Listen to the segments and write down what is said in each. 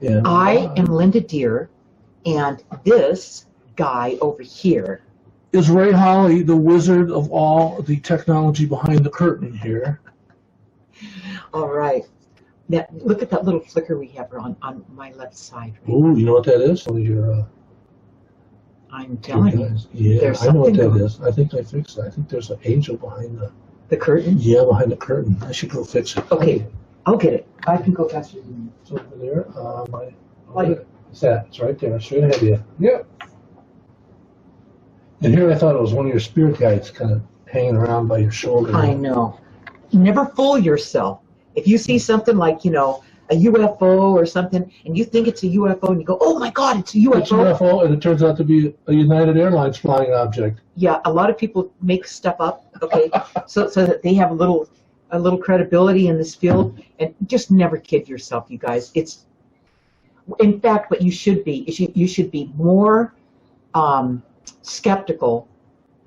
And I am Linda Deir, and this guy over here is Ray Holly, the wizard of all the technology behind the curtain here. All right. Now, look at that little flicker we have on my left side. Right? Ooh, you know what that is? So I'm telling you. Yeah, I know what that is. I think I fixed it. I think there's an angel behind the curtain? Yeah, behind the curtain. I should go fix it. Okay, I'll get it. I can go faster than you. It's over there. It's that. It's right there, straight ahead of you. Yep. And here I thought it was one of your spirit guides kind of hanging around by your shoulder. I know. Never fool yourself. If you see something like, a UFO or something, and you think it's a UFO, and you go, oh my God, it's a UFO. It's a UFO, and it turns out to be a United Airlines flying object. Yeah, a lot of people make stuff up, okay, so that they have a little credibility in this field, and just never kid yourself, you guys. It's, in fact, what you should be is you should be more skeptical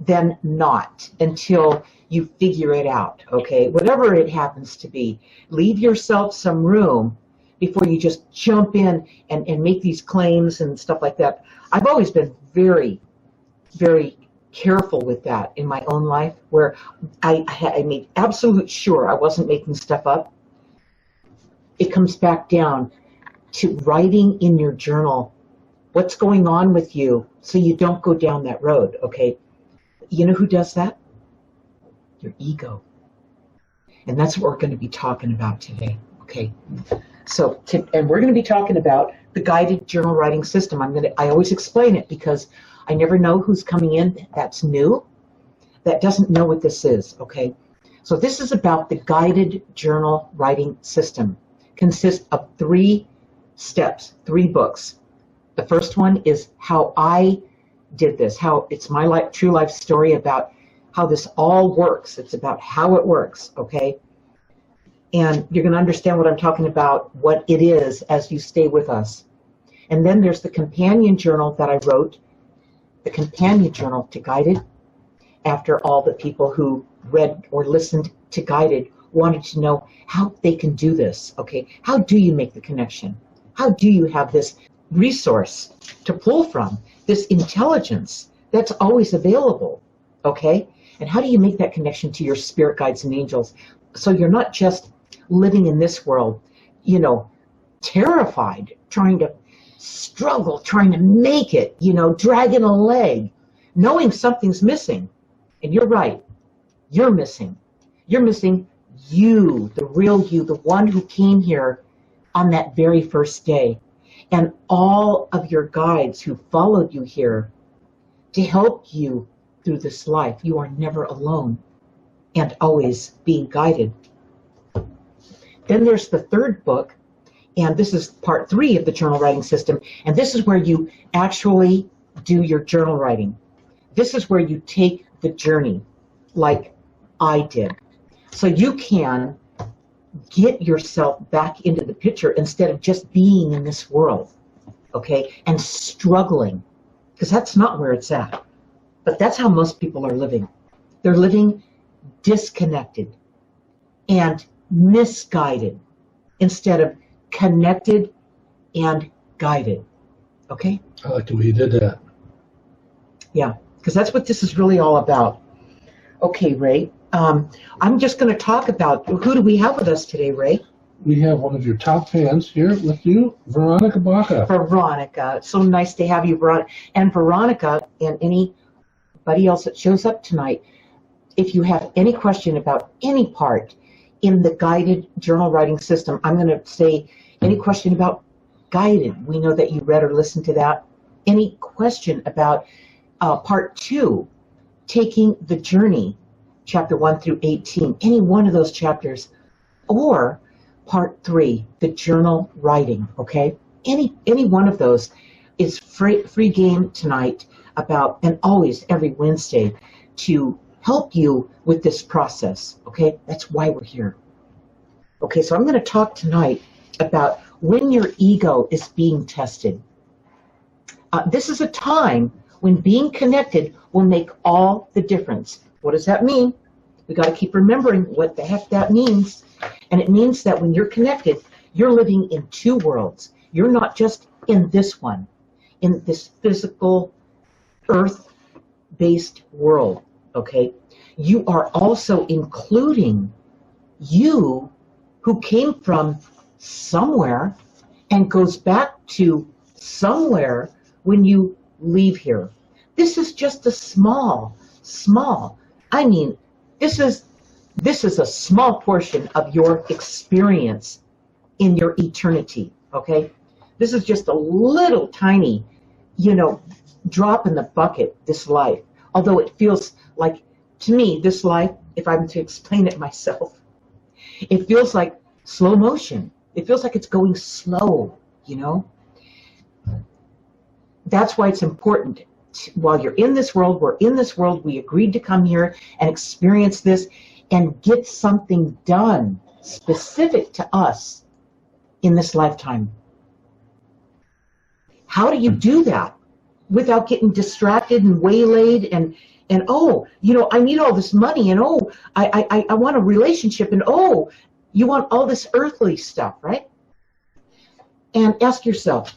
than not until you figure it out, okay? Whatever it happens to be, leave yourself some room before you just jump in and make these claims and stuff like that. I've always been very, very careful with that in my own life, where I made absolute sure I wasn't making stuff up. It comes back down to writing in your journal what's going on with you so you don't go down that road, okay? You know who does that? Your ego. And that's what we're going to be talking about today, okay? So, and we're going to be talking about the guided journal writing system. I always explain it because I never know who's coming in that's new, that doesn't know what this is, okay? So this is about the guided journal writing system. Consists of 3 steps, 3 books. The first one is how I did this, how it's my true life story about how this all works. It's about how it works, okay? And you're going to understand what I'm talking about, what it is, as you stay with us. And then there's the companion journal that I wrote, the companion journal to Guided, after all the people who read or listened to Guided wanted to know how they can do this, okay? How do you make the connection? How do you have this resource to pull from, this intelligence that's always available, okay? And how do you make that connection to your spirit guides and angels so you're not just living in this world, terrified, trying to struggle, trying to make it, dragging a leg, knowing something's missing. And you're right, you're missing. You're missing you, the real you, the one who came here on that very first day. And all of your guides who followed you here to help you through this life. You are never alone and always being guided. Then there's the 3rd book, and this is part 3 of the journal writing system, and this is where you actually do your journal writing. This is where you take the journey like I did. So you can get yourself back into the picture instead of just being in this world, okay, and struggling, because that's not where it's at. But that's how most people are living. They're living disconnected and misguided instead of connected and guided, okay? I like the way you did that. Yeah, because that's what this is really all about. Okay, Ray. I'm just going to talk about, who do we have with us today, Ray? We have one of your top fans here with you, Veronica Baca. Veronica. It's so nice to have you, Veronica. And Veronica and anybody else that shows up tonight, if you have any question about any part in the guided journal writing system, I'm going to say any question about guided. We know that you read or listened to that. Any question about part 2, taking the journey, chapter 1 through 18, any one of those chapters, or part 3, the journal writing, okay? Any one of those is free game tonight about, and always every Wednesday, to help you with this process, okay? That's why we're here. Okay, so I'm going to talk tonight about when your ego is being tested. This is a time when being connected will make all the difference. What does that mean? We got to keep remembering what the heck that means. And it means that when you're connected, you're living in 2 worlds. You're not just in this one, in this physical, earth-based world, okay? You are also including you who came from somewhere and goes back to somewhere when you leave here. This is just a small, I mean, this is a small portion of your experience in your eternity, okay? This is just a little tiny, drop in the bucket, this life. Although it feels like, to me, this life, if I'm to explain it myself, it feels like slow motion. It feels like it's going slow, That's why it's important. While you're in this world, we're in this world, we agreed to come here and experience this and get something done specific to us in this lifetime. How do you do that without getting distracted and waylaid and oh, I need all this money, and oh, I want a relationship, and oh, you want all this earthly stuff, right? And ask yourself,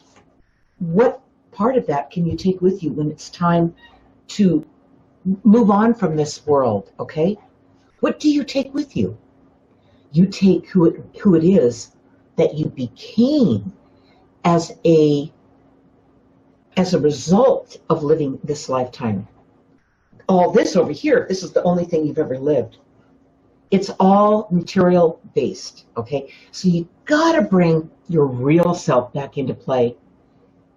what part of that can you take with you when it's time to move on from this world, okay? What do you take with you? You take who it is that you became as a result of living this lifetime. All this over here, this is the only thing you've ever lived. It's all material based, okay? So you gotta bring your real self back into play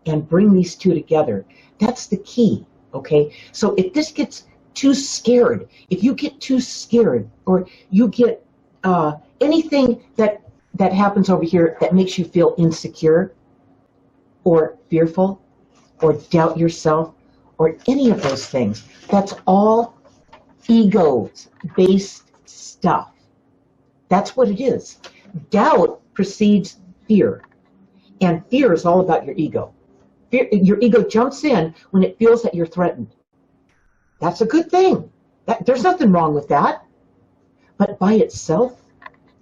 and bring these two together. That's the key, okay? So if this gets too scared, if you get too scared, or you get anything that happens over here that makes you feel insecure or fearful or doubt yourself or any of those things, that's all ego-based stuff. That's what it is. Doubt precedes fear, and fear is all about your ego. Your ego jumps in when it feels that you're threatened. That's a good thing. There's nothing wrong with that. But by itself,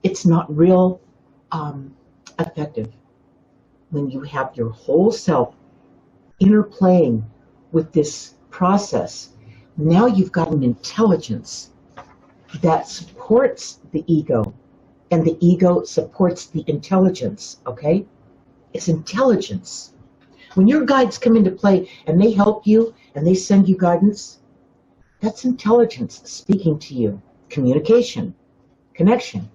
it's not real effective. When you have your whole self interplaying with this process, now you've got an intelligence that supports the ego, and the ego supports the intelligence, okay? It's intelligence. When your guides come into play and they help you and they send you guidance, that's intelligence speaking to you. Communication, connection,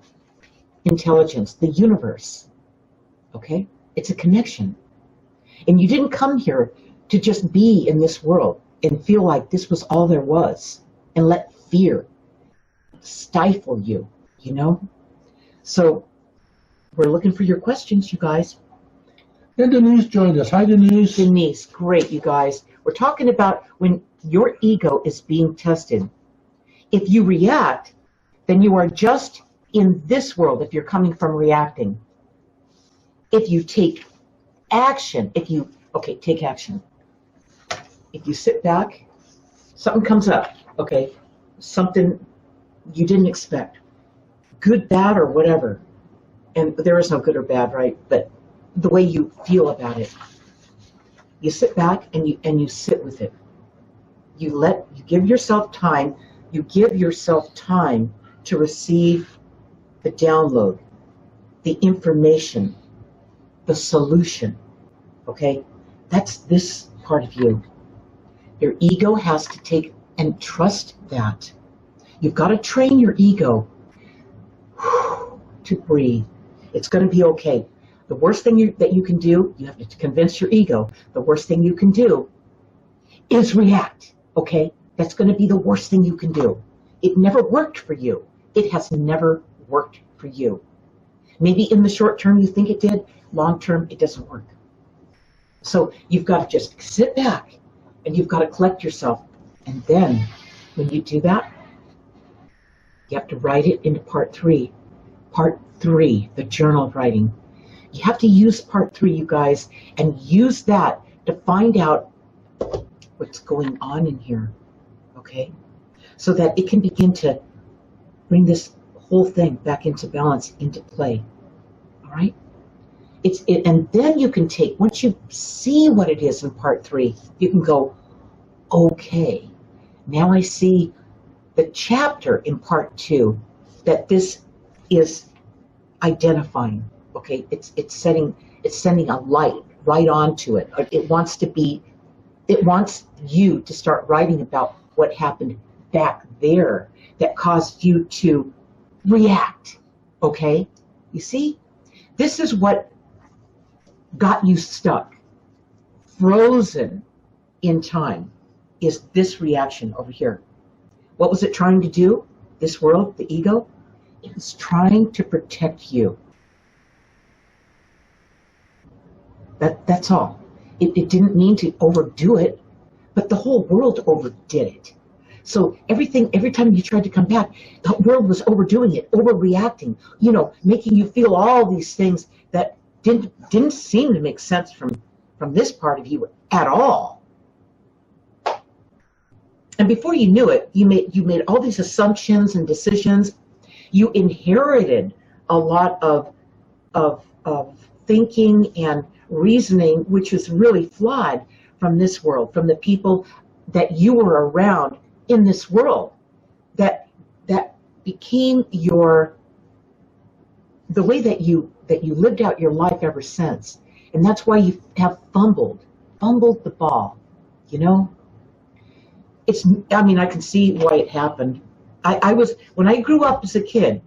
intelligence, the universe, okay? It's a connection. And you didn't come here to just be in this world and feel like this was all there was and let fear stifle you, So we're looking for your questions, you guys. And Denise joined us. Hi, Denise. Denise, great, you guys. We're talking about when your ego is being tested. If you react, then you are just in this world if you're coming from reacting. If you take action, take action. If you sit back, something comes up, okay? Something you didn't expect. Good, bad, or whatever. And there is no good or bad, right? But the way you feel about it. You sit back and you sit with it. You give yourself time to receive the download, the information, the solution. Okay? That's this part of you. Your ego has to take and trust that. You've got to train your ego to breathe. It's going to be okay. The worst thing that you can do, you have to convince your ego, the worst thing you can do is react, okay? That's going to be the worst thing you can do. It never worked for you. It has never worked for you. Maybe in the short term you think it did, long term it doesn't work. So you've got to just sit back and you've got to collect yourself. And then when you do that, you have to write it into part 3. Part 3, the journal writing. You have to use part 3, you guys, and use that to find out what's going on in here, okay? So that it can begin to bring this whole thing back into balance, into play, all right? And then you can take, once you see what it is in part 3, you can go, okay, now I see the chapter in part 2 that this is identifying. Okay, it's sending a light right onto it. It wants you to start writing about what happened back there that caused you to react. Okay, you see, this is what got you stuck, frozen in time, is this reaction over here. What was it trying to do? This world, the ego, it was trying to protect you. That's all. It didn't mean to overdo it, but the whole world overdid it. So every time you tried to come back, the world was overdoing it, overreacting, making you feel all these things that didn't seem to make sense from this part of you at all. And before you knew it, you made all these assumptions and decisions. You inherited a lot of thinking and reasoning, which was really flawed from this world, from the people that you were around in this world, that became the way that you lived out your life ever since. And that's why you have fumbled the ball, I can see why it happened. When I grew up as a kid,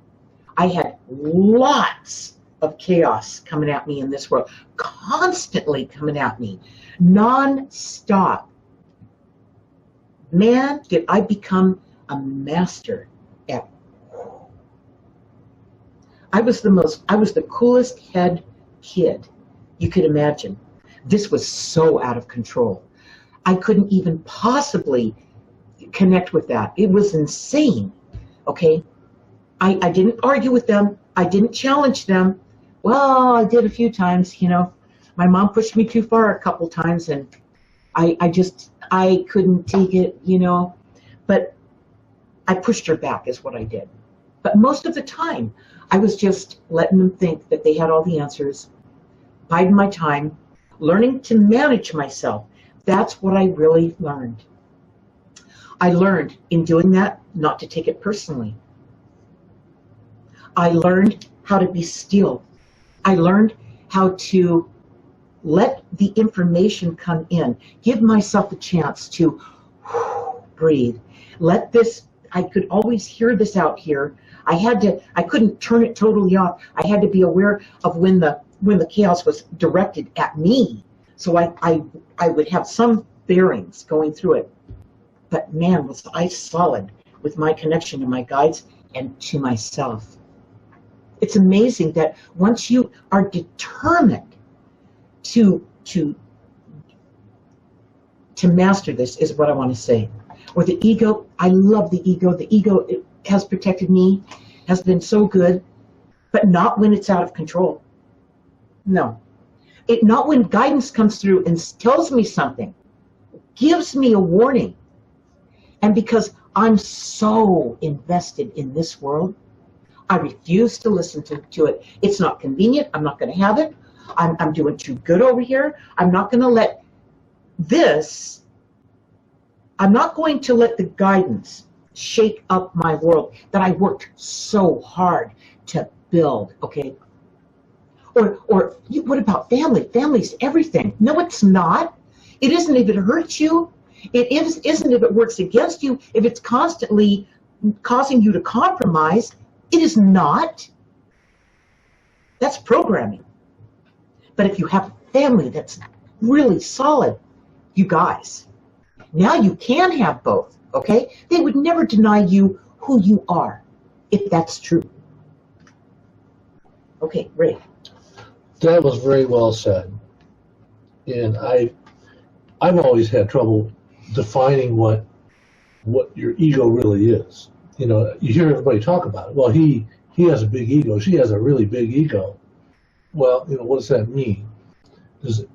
I had lots of chaos coming at me in this world, constantly coming at me, non-stop. Man, did I become a master at. I was the coolest head kid you could imagine. This was so out of control. I couldn't even possibly connect with that. It was insane. Okay, I didn't argue with them. I didn't challenge them. Well, I did a few times. My mom pushed me too far a couple times, and I couldn't take it. But I pushed her back is what I did. But most of the time, I was just letting them think that they had all the answers, biding my time, learning to manage myself. That's what I really learned. I learned in doing that not to take it personally. I learned how to be still. I learned how to let the information come in, give myself a chance to breathe. I could always hear this out here. I couldn't turn it totally off. I had to be aware of when the chaos was directed at me. So I would have some bearings going through it. But man, was I solid with my connection to my guides and to myself. It's amazing that once you are determined to master this, is what I want to say. Or the ego, I love the ego. The ego, it has protected me, has been so good, but not when it's out of control. No. Not when guidance comes through and tells me something, gives me a warning. And because I'm so invested in this world, I refuse to listen to it. It's not convenient. I'm not going to have it. I'm doing too good over here. I'm not going to let the guidance shake up my world that I worked so hard to build, okay? Or what about family? Family's everything. No, it's not. It isn't if it hurts you. It isn't if it works against you, if it's constantly causing you to compromise. It is not. That's programming. But if you have a family that's really solid, you guys, now you can have both, okay? They would never deny you who you are, if that's true. Okay, Ray. That was very well said. And I've always had trouble defining what your ego really is. You hear everybody talk about it. Well, he has a big ego. She has a really big ego. Well, what does that mean? Does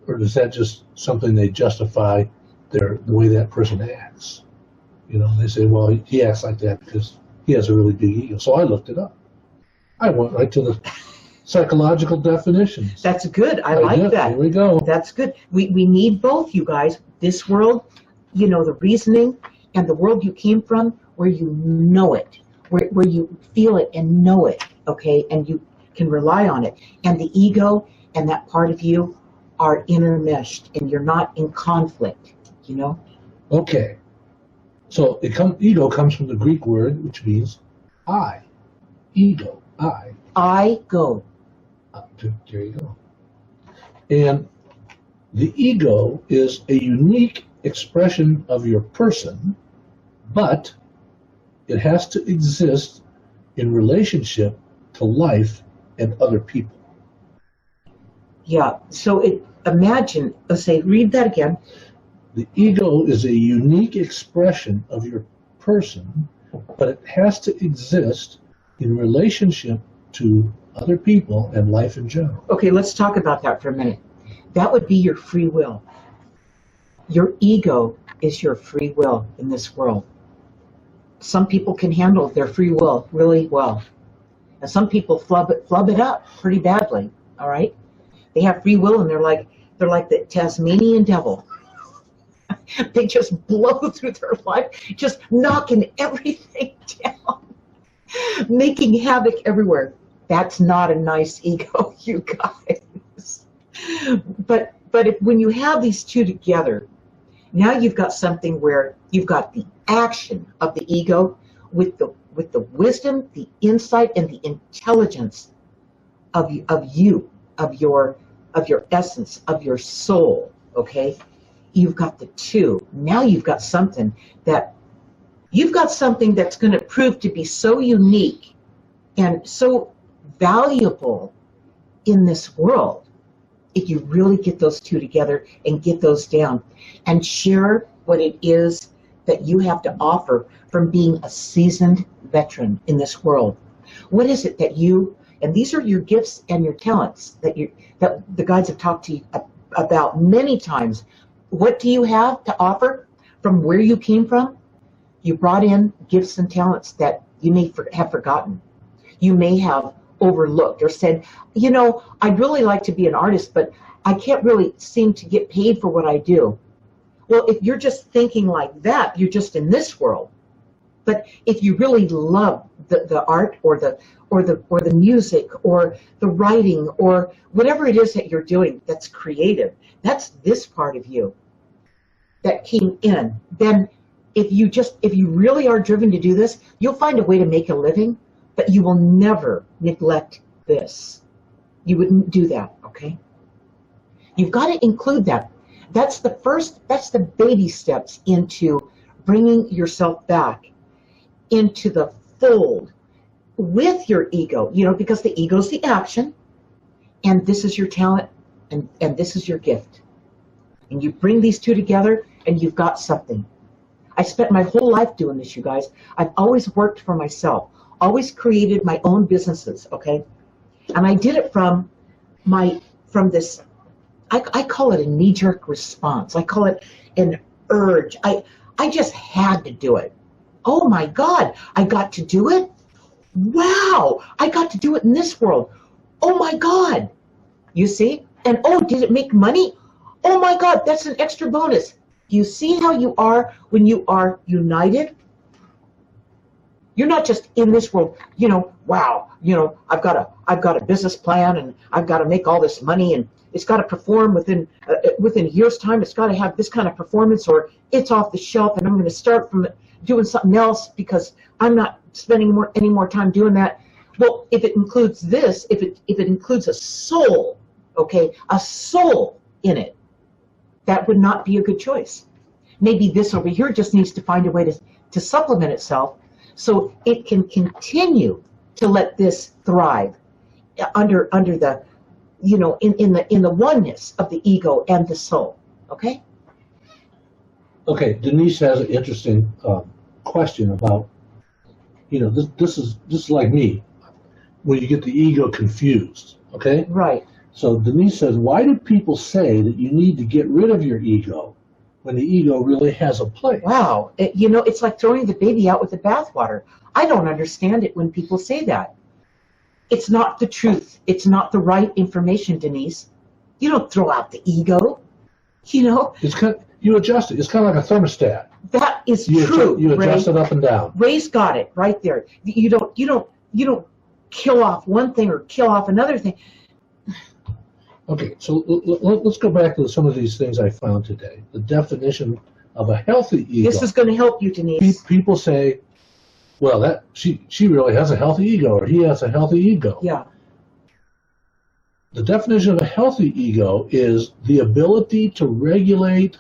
that just something they justify the way that person acts? They say, well, he acts like that because he has a really big ego. So I looked it up. I went right to psychological definitions. That's good. I like that. Here we go. That's good. We need both, you guys. This world, you know, the reasoning, and the world you came from, where you know it, where you feel it and know it, okay, and you can rely on it. And the ego and that part of you are intermeshed, and you're not in conflict, you know? Okay. So ego comes from the Greek word, which means I. Ego, I. I go. There you go. And the ego is a unique expression of your person, but it has to exist in relationship to life and other people. Yeah, so imagine, let's say, read that again. The ego is a unique expression of your person, but it has to exist in relationship to other people and life in general. Okay, let's talk about that for a minute. That would be your free will. Your ego is your free will in this world. Some people can handle their free will really well. And some people flub it up pretty badly, all right? They have free will and they're like the Tasmanian devil. They just blow through their life, just knocking everything down, making havoc everywhere. That's not a nice ego, you guys. But when you have these two together, now you've got something where you've got the action of the ego with the wisdom, the insight, and the intelligence of your essence, of your soul. Okay, you've got the two. Now you've got something that's going to prove to be so unique and so valuable in this world if you really get those two together and get those down and share what it is that you have to offer from being a seasoned veteran in this world. What is it that and these are your gifts and your talents that the guides have talked to you about many times. What do you have to offer from where you came from? You brought in gifts and talents that you may have forgotten. You may have overlooked or said, you know, I'd really like to be an artist, but I can't really seem to get paid for what I do. Well, if you're just thinking like that, you're just in this world. But if you really love the art or the music or the writing or whatever it is that you're doing that's creative, that's this part of you that came in. Then if you really are driven to do this, you'll find a way to make a living, but you will never neglect this. You wouldn't do that, okay? You've got to include that. That's the baby steps into bringing yourself back into the fold with your ego, you know, because the ego is the action, and this is your talent, and this is your gift. And you bring these two together, and you've got something. I spent my whole life doing this, you guys. I've always worked for myself, always created my own businesses, okay? And I did it from this, I call it a knee-jerk response. I call it an urge. I just had to do it. Oh my God, I got to do it? Wow, I got to do it in this world. Oh my God. You see? And oh, did it make money? Oh my God, that's an extra bonus. You see how you are when you are united? You're not just in this world, you know, wow, you know, I've got a business plan and I've got to make all this money and it's got to perform within a year's time. It's got to have this kind of performance or it's off the shelf and I'm going to start from doing something else because I'm not spending any more time doing that. Well, if it includes this, if it includes a soul, okay, a soul in it, that would not be a good choice. Maybe this over here just needs to find a way to supplement itself so it can continue to let this thrive under the, you know, in the oneness of the ego and the soul. Okay? Okay, Denise has an interesting question about, you know, this is like me, when you get the ego confused, okay? Right. So Denise says, why do people say that you need to get rid of your ego when the ego really has a place? Wow. You know, it's like throwing the baby out with the bathwater. I don't understand it when people say that. It's not the truth. It's not the right information, Denise. You don't throw out the ego. You know, You adjust it. It's kind of like a thermostat. that is true. You adjust Ray. it up and down. Ray's got it right there. You don't kill off one thing or kill off another thing. Okay, so let's go back to some of these things I found today. The definition of a healthy ego. This is going to help you, Denise. People say, well, that she really has a healthy ego, or he has a healthy ego. Yeah. The definition of a healthy ego is the ability to regulate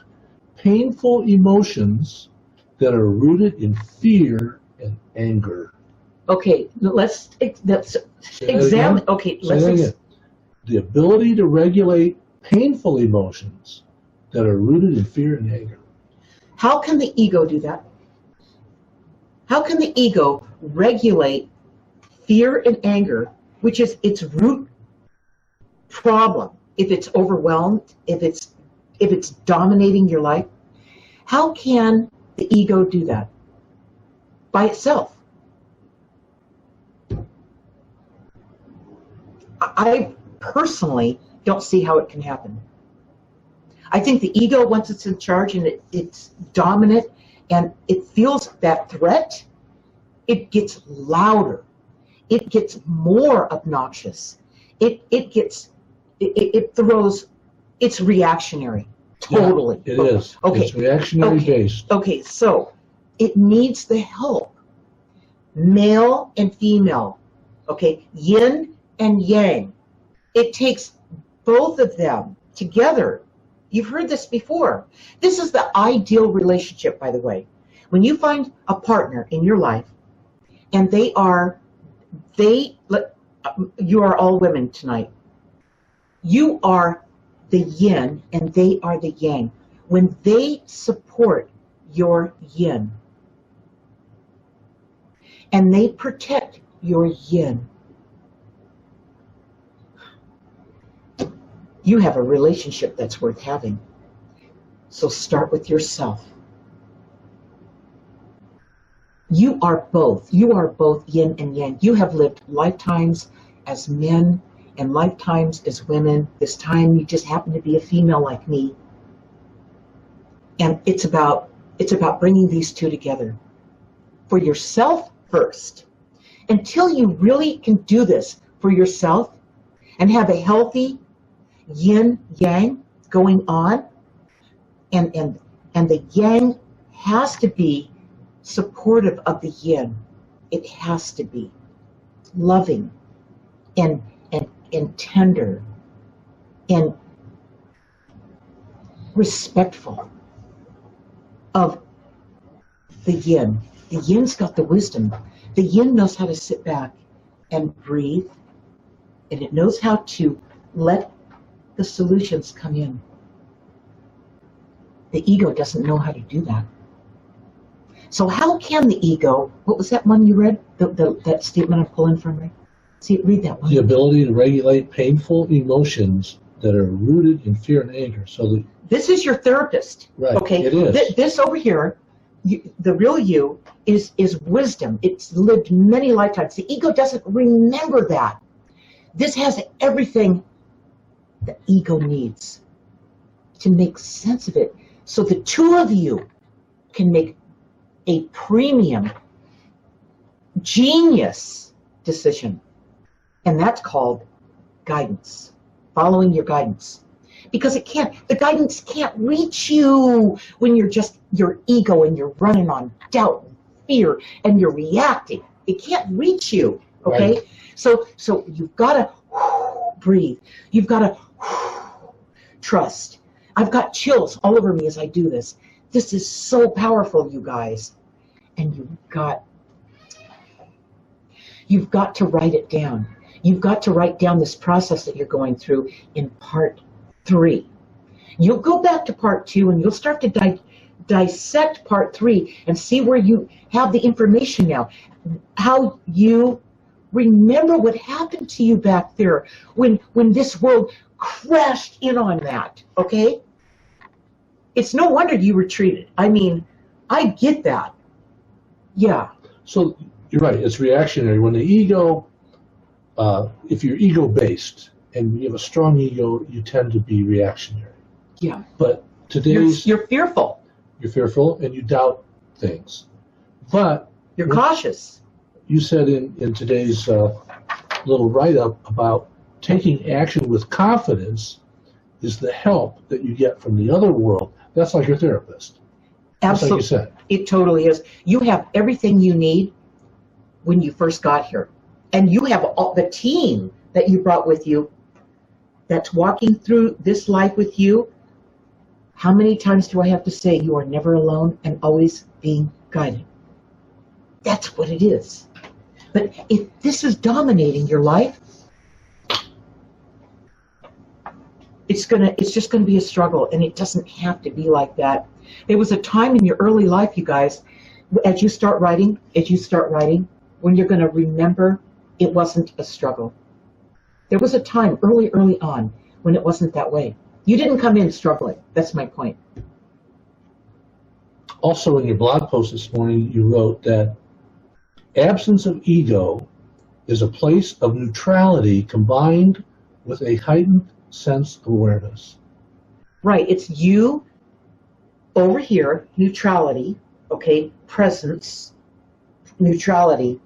painful emotions that are rooted in fear and anger. Okay, let's examine. Okay, let's. The ability to regulate painful emotions that are rooted in fear and anger. How can the ego do that? How can the ego regulate fear and anger, which is its root problem? If it's overwhelmed, if it's dominating your life, how can the ego do that by itself? I personally don't see how it can happen. I think the ego, once it's in charge and it's dominant and it feels that threat, it gets louder. It gets more obnoxious. It throws, it's reactionary. Totally. Yeah, it is. Okay. It's reactionary based. Okay, so it needs the help. Male and female. Okay, yin and yang. It takes both of them together. You've heard this before. This is the ideal relationship, by the way. When you find a partner in your life, and you are all women tonight. You are the yin, and they are the yang. When they support your yin, and they protect your yin, you have a relationship that's worth having. So start with yourself. You are both yin and yang. You have lived lifetimes as men and lifetimes as women. This time you just happen to be a female like me. And it's about bringing these two together. For yourself first. Until you really can do this for yourself and have a healthy yin yang going on, and the yang has to be supportive of the yin. It has to be loving and tender and respectful of the yin. The yin's got the wisdom. The yin knows how to sit back and breathe, and it knows how to let the solutions come in. The ego doesn't know how to do that. So how can the ego, what was that one you read? That statement I'm pulling from there? See, read that one. The ability to regulate painful emotions that are rooted in fear and anger. So this is your therapist. Right, okay? it is. This over here, the real you, is wisdom. It's lived many lifetimes. The ego doesn't remember that. This has everything the ego needs to make sense of it, so the two of you can make a premium, genius decision. And that's called guidance, following your guidance. Because the guidance can't reach you when you're just your ego and you're running on doubt and fear and you're reacting. It can't reach you, okay? Right. So you've got to breathe. You've got to trust. I've got chills all over me as I do this. This is so powerful, you guys. And you've got to write it down. You've got to write down this process that you're going through in part 3. You'll go back to part 2 and you'll start to dissect part 3 and see where you have the information now. How you remember what happened to you back there when this world crashed in on that, okay? It's no wonder you retreated. I mean, I get that. Yeah. So you're right, it's reactionary. When the ego if you're ego-based and you have a strong ego, you tend to be reactionary. Yeah. But today's you're fearful. You're fearful and you doubt things. But you're cautious. You said in today's little write-up about taking action with confidence is the help that you get from the other world. That's like your therapist. Absolutely. That's like you said. It totally is. You have everything you need when you first got here. And you have all the team that you brought with you that's walking through this life with you. How many times do I have to say you are never alone and always being guided? That's what it is. But if this is dominating your life, it's just gonna be a struggle, and it doesn't have to be like that. There was a time in your early life, you guys, as you start writing, when you're gonna remember it wasn't a struggle. There was a time early on when it wasn't that way. You didn't come in struggling. That's my point. Also, in your blog post this morning, you wrote that absence of ego is a place of neutrality combined with a heightened sense of awareness. Right. It's you over here, neutrality, okay, presence, neutrality.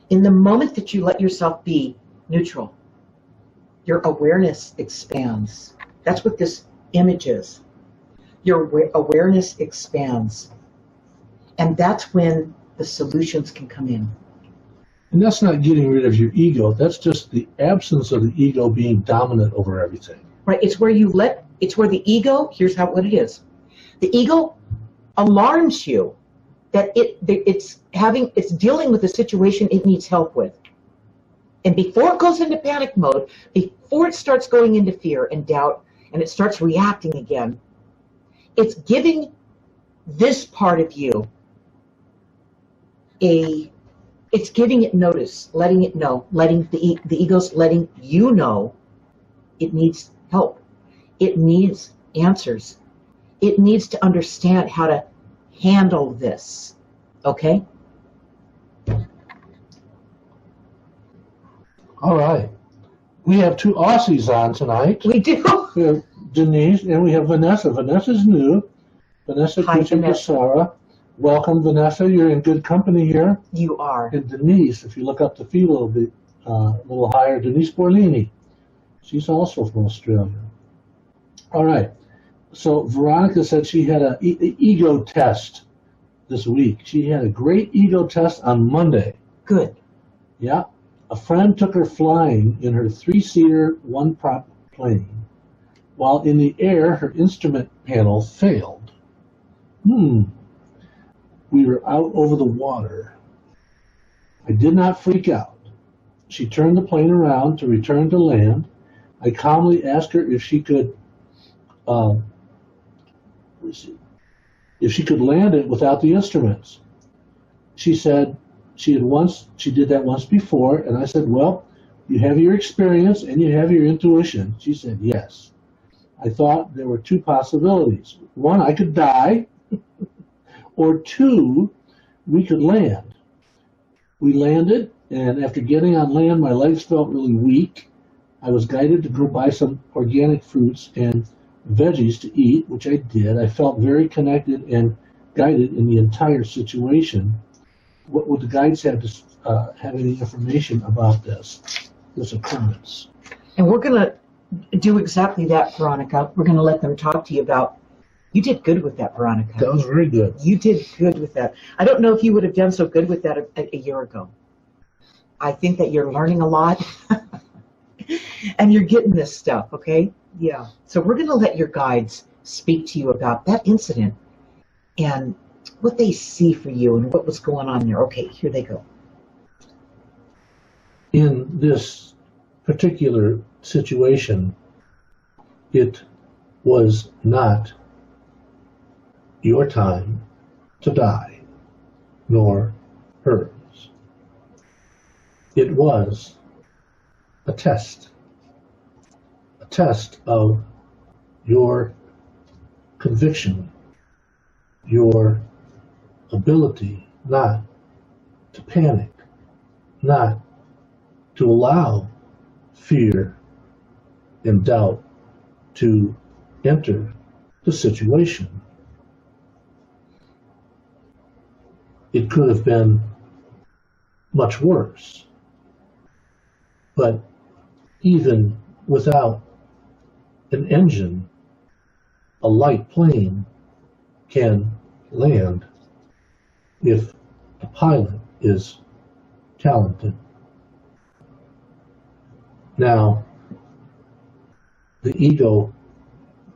In the moment that you let yourself be neutral, your awareness expands. That's what this image is. Your awareness expands. And that's when the solutions can come in. And that's not getting rid of your ego. That's just the absence of the ego being dominant over everything. Right. It's where the ego, here's what it is. The ego alarms you that it's dealing with a situation it needs help with. And before it goes into panic mode, before it starts going into fear and doubt, and it starts reacting again, it's giving this part of you it's giving it notice, letting it know, letting the ego's letting you know it needs help. It needs answers. It needs to understand how to handle this. Okay? All right. We have two Aussies on tonight. We do. We have Denise and we have Vanessa. Vanessa's new. Vanessa Kuchik-Kasara. Welcome, Vanessa. You're in good company here. You are. And Denise, if you look up the feed a little bit, a little higher, Denise Borlini. She's also from Australia. All right. So Veronica said she had an ego test this week. She had a great ego test on Monday. Good. Yeah. A friend took her flying in her 3-seater, 1-prop plane. While in the air, her instrument panel failed. We were out over the water. I did not freak out. She turned the plane around to return to land. I calmly asked her if she could land it without the instruments. She said she did that once before, and I said, well, you have your experience and you have your intuition. She said, yes. I thought there were two possibilities. One, I could die, or two, we could land. We landed, and after getting on land, my legs felt really weak. I was guided to go buy some organic fruits and veggies to eat, which I did. I felt very connected and guided in the entire situation. What would the guides have to have any information about this occurrence? And we're going to do exactly that, Veronica. We're going to let them talk to you about. You did good with that, Veronica. That was very good. You did good with that. I don't know if you would have done so good with that a year ago. I think that you're learning a lot, and you're getting this stuff, okay? Yeah. So we're going to let your guides speak to you about that incident and what they see for you and what was going on there. Okay, here they go. In this particular situation, it was not your time to die, nor hers. It was a test of your conviction, your ability not to panic, not to allow fear and doubt to enter the situation. It could have been much worse. But even without an engine, a light plane can land if the pilot is talented. Now, the ego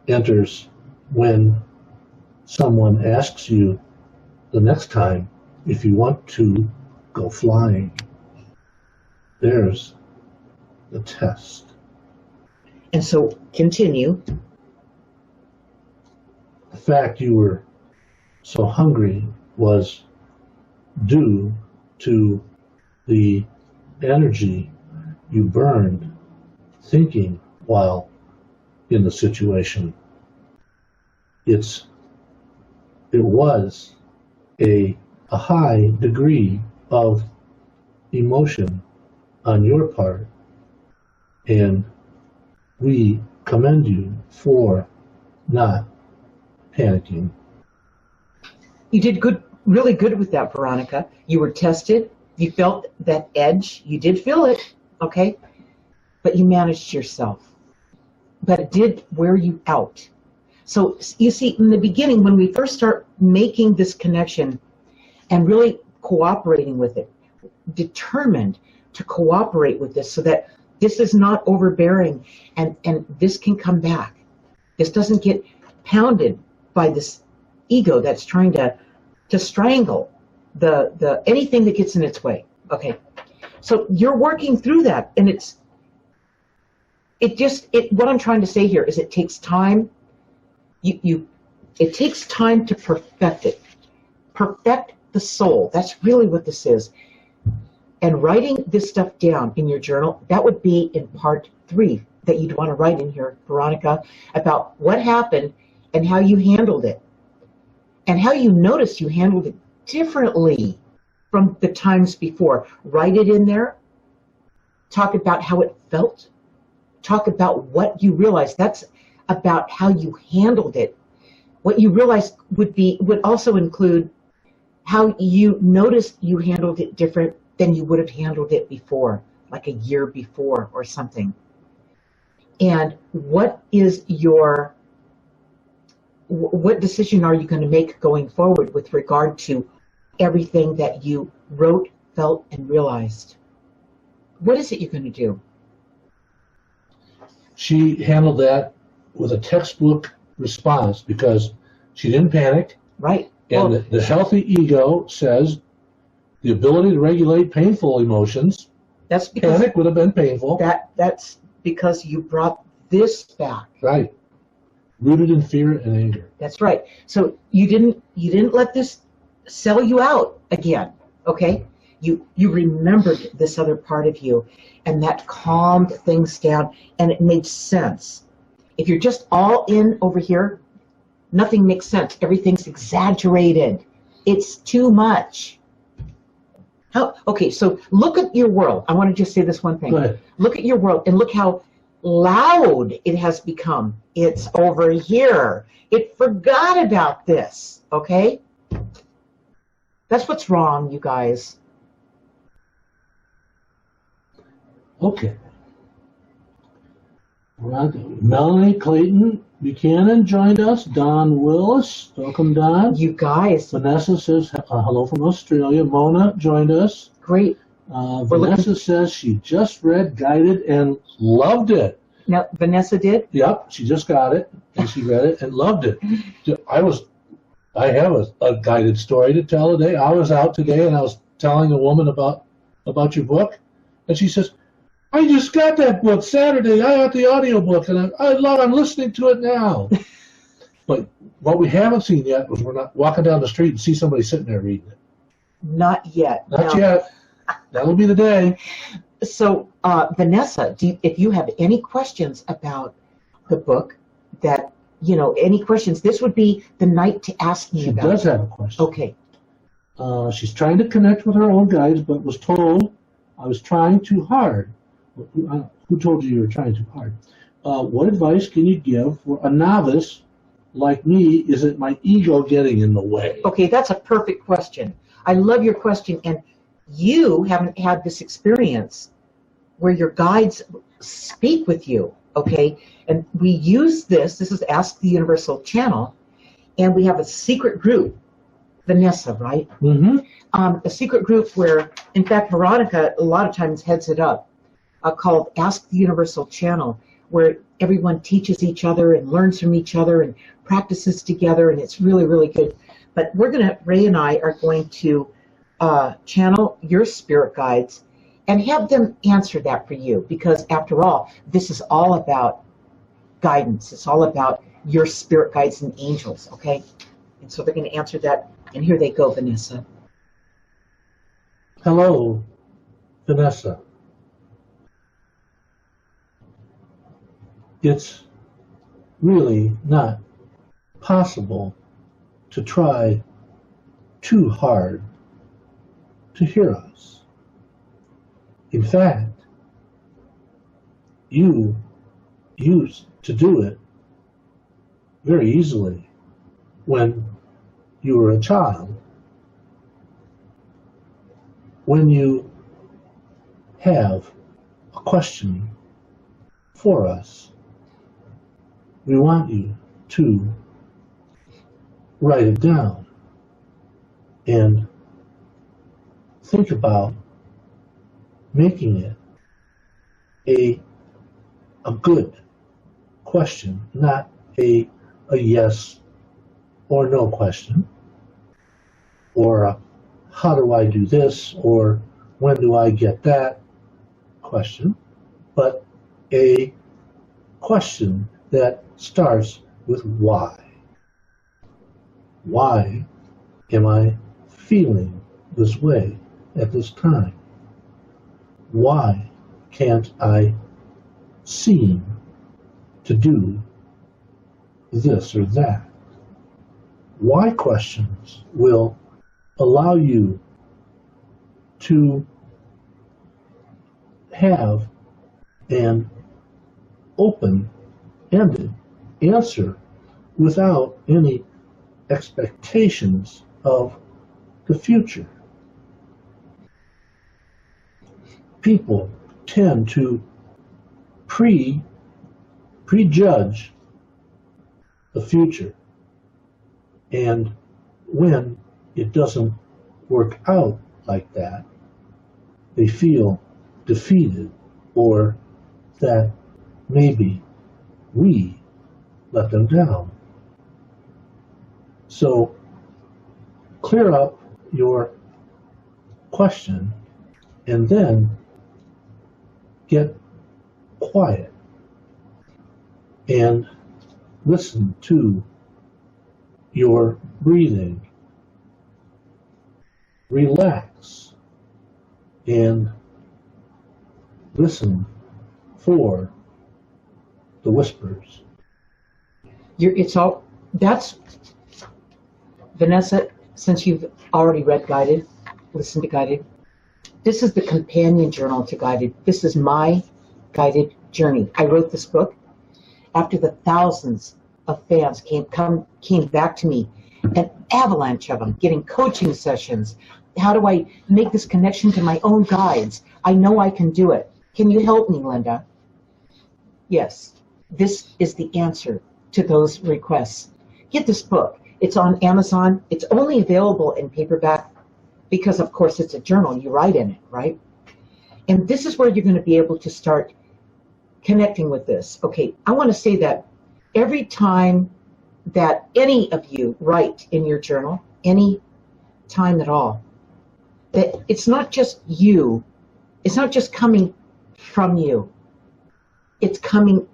enters when someone asks you the next time if you want to go flying. There's the test. And so, continue. The fact you were so hungry was due to the energy you burned thinking while in the situation. It was a high degree of emotion on your part, and we commend you for not panicking. You did good, really good with that, Veronica. You were tested. You felt that edge. You did feel it, okay? But you managed yourself. But it did wear you out. So you see, in the beginning, when we first start making this connection and really cooperating with it, determined to cooperate with this so that this is not overbearing and this can come back. This doesn't get pounded by this ego that's trying to strangle the anything that gets in its way. Okay, so you're working through that, and what I'm trying to say here is it takes time. It takes time to perfect it. Perfect the soul. That's really what this is. And writing this stuff down in your journal, that would be in part 3 that you'd want to write in here, Veronica, about what happened and how you handled it. And how you noticed you handled it differently from the times before. Write it in there. Talk about how it felt. Talk about what you realized. That's about how you handled it. What you realized would also include how you noticed you handled it different than you would have handled it before, like a year before or something. And what decision are you going to make going forward with regard to everything that you wrote, felt, and realized? What is it you're going to do? She handled that with a textbook response because she didn't panic. Right. And the healthy ego says the ability to regulate painful emotions. That's because panic would have been painful. That's because you brought this back. Right. Rooted in fear and anger. That's right. So you didn't let this sell you out again. Okay? You remembered this other part of you, and that calmed things down, and it made sense. If you're just all in over here, nothing makes sense. Everything's exaggerated. It's too much. Okay, so look at your world. I want to just say this one thing. Go ahead. Look at your world and look how loud it has become. It's over here. It forgot about this, okay? That's what's wrong, you guys. Okay. Melanie Clayton Buchanan joined us. Don Willis, welcome, Don. You guys. Vanessa says hello from Australia. Mona joined us. Great. Vanessa says she just read Guided and loved it. Now, Vanessa did? Yep, she just got it, and she read it and loved it. I have a guided story to tell today. I was out today, and I was telling a woman about your book, and she says, I just got that book Saturday. I got the audiobook, and I'm listening to it now. But what we haven't seen yet was we're not walking down the street and see somebody sitting there reading it. Not yet. Not yet. That'll be the day. So, Vanessa, if you have any questions about the book, any questions, this would be the night to ask me about it. She does have a question. Okay. She's trying to connect with her own guides, but was told I was trying too hard. Who told you were trying too hard? What advice can you give for a novice like me? Is it my ego getting in the way? Okay, that's a perfect question. I love your question, and you haven't had this experience where your guides speak with you, okay? And we use this is Ask the Universal channel, and we have a secret group, Vanessa, right? Mm-hmm. A secret group where, in fact, Veronica a lot of times heads it up, called Ask the Universal channel, where everyone teaches each other and learns from each other and practices together, and it's really, really good. But Ray and I are going to channel your spirit guides and have them answer that for you, because after all, this is all about guidance. It's all about your spirit guides and angels, okay? And so they're going to answer that, and here they go, Vanessa. Hello, Vanessa. It's really not possible to try too hard to hear us. In fact, you used to do it very easily when you were a child. When you have a question for us, we want you to write it down and think about making it a good question, not a yes or no question, or a how do I do this, or when do I get that question, but a question that starts with why. Why am I feeling this way at this time? Why can't I seem to do this or that? Why questions will allow you to have an open-ended answer without any expectations of the future. People tend to prejudge the future, and when it doesn't work out like that, they feel defeated, or that maybe we let them down. So clear up your question and then get quiet and listen to your breathing. Relax and listen for the whispers. That's Vanessa, since you've already read Guided, listened to Guided, this is the companion journal to Guided. This is my guided journey. I wrote this book after the thousands of fans came back to me, an avalanche of them, getting coaching sessions. How do I make this connection to my own guides? I know I can do it. Can you help me, Linda? Yes, this is the answer to those requests. Get this book. It's on Amazon. It's only available in paperback because, of course, it's a journal. You write in it, right? And this is where you're going to be able to start connecting with this. Okay, I want to say that every time that any of you write in your journal, any time at all, that it's not just you, it's not just coming from you, it's coming,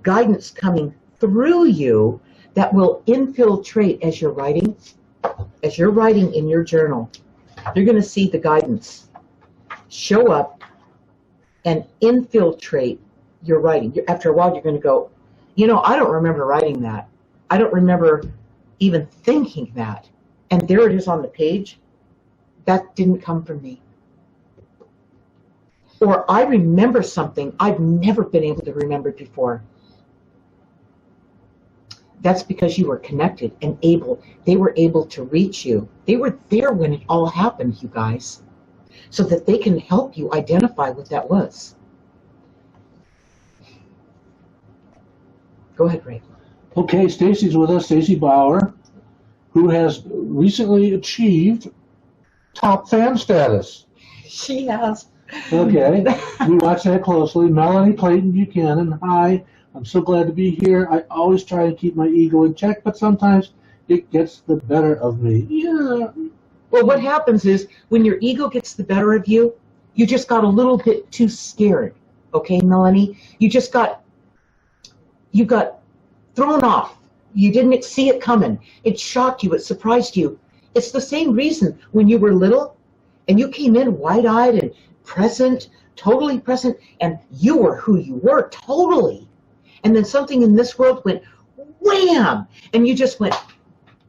guidance coming through you that will infiltrate as you're writing in your journal. You're going to see the guidance show up and infiltrate your writing. After a while, you're going to go, I don't remember writing that. I don't remember even thinking that. And there it is on the page. That didn't come from me. or I remember something I've never been able to remember before. That's because you were connected and they were able to reach you. They were there when it all happened, you guys, so that they can help you identify what that was. Go ahead, Ray. Okay, Stacey's with us, Stacey Bauer, who has recently achieved top fan status. She has. Okay, we watch that closely. Melanie Clayton Buchanan, hi. I'm so glad to be here. I always try to keep my ego in check, but sometimes it gets the better of me. Yeah. Well, what happens is when your ego gets the better of you, you just got a little bit too scared. Okay, Melanie? You got thrown off. You didn't see it coming. It shocked you. It surprised you. It's the same reason when you were little and you came in wide-eyed and present, totally present, and you were who you were, totally. And then something in this world went wham, and you just went,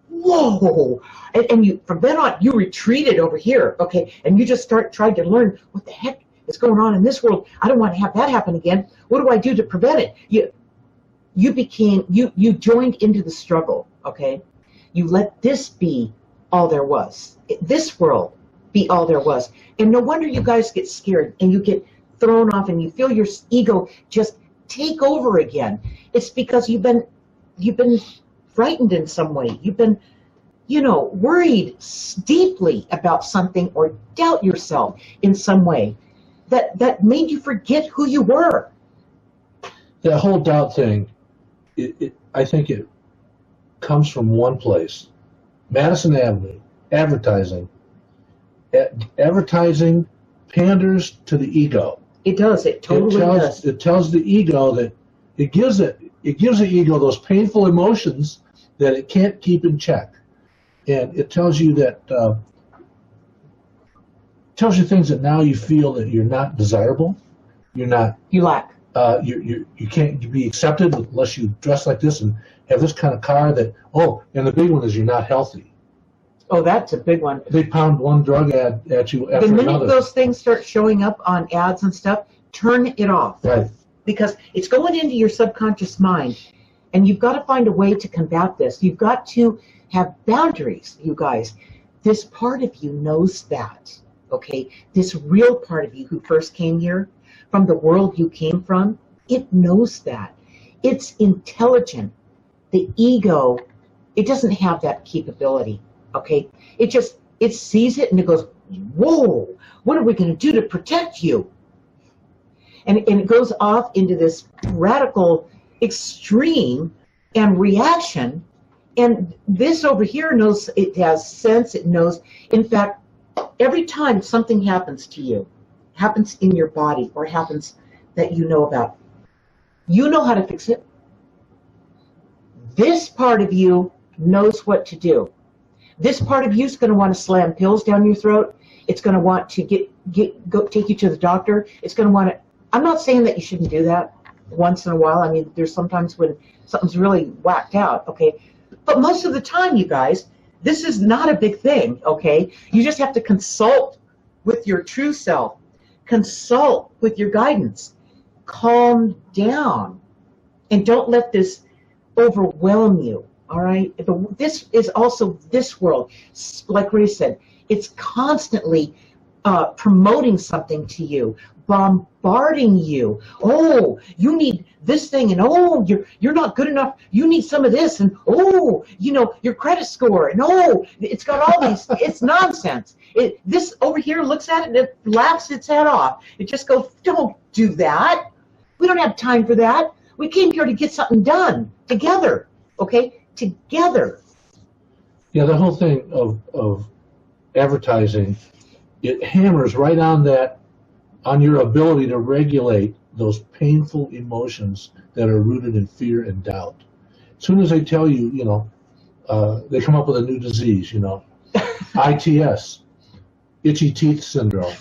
whoa. And you, from then on, you retreated over here, okay, and you just tried to learn what the heck is going on in this world. I don't want to have that happen again. What do I do to prevent it? You joined into the struggle, okay? You let this be all there was. This world be all there was. And no wonder you guys get scared and you get thrown off and you feel your ego just take over again. It's because you've been frightened in some way. You've been, worried deeply about something or doubt yourself in some way that made you forget who you were. That whole doubt thing, I think it comes from one place. Madison Avenue, advertising. Advertising panders to the ego. It does. It totally does. It tells the ego that it gives the ego those painful emotions that it can't keep in check, and it tells you that tells you things that now you feel that you're not desirable, you lack. You can't be accepted unless you dress like this and have this kind of car. And the big one is you're not healthy. Oh, that's a big one. They pound one drug ad at you after another. The minute another. those things start showing up on ads and stuff, turn it off. Right. Because it's going into your subconscious mind, and you've got to find a way to combat this. You've got to have boundaries, you guys. This part of you knows that, okay? This real part of you who first came here, from the world you came from, it knows that. It's intelligent. The ego, it doesn't have that capability. Okay, it sees it and it goes, whoa, what are we going to do to protect you? And it goes off into this radical extreme and reaction. And this over here knows, it has sense, it knows. In fact, every time something happens to you, happens in your body or happens that you know about, you know how to fix it. This part of you knows what to do. This part of you is going to want to slam pills down your throat. It's going to want to go take you to the doctor. It's going to want to. I'm not saying that you shouldn't do that once in a while. I mean, there's sometimes when something's really whacked out, okay? But most of the time, you guys, this is not a big thing, okay? You just have to consult with your true self. Consult with your guidance. Calm down. And don't let this overwhelm you. All right. This is also this world. Like Ray said, it's constantly promoting something to you, bombarding you. Oh, you need this thing, and oh, you're not good enough. You need some of this, and oh, your credit score, and oh, it's got all these. It's nonsense. This over here looks at it and it laughs its head off. It just goes, don't do that. We don't have time for that. We came here to get something done together. Okay. Together. Yeah, the whole thing of advertising, it hammers right on your ability to regulate those painful emotions that are rooted in fear and doubt. As soon as they tell you, they come up with a new disease, ITS, itchy teeth syndrome.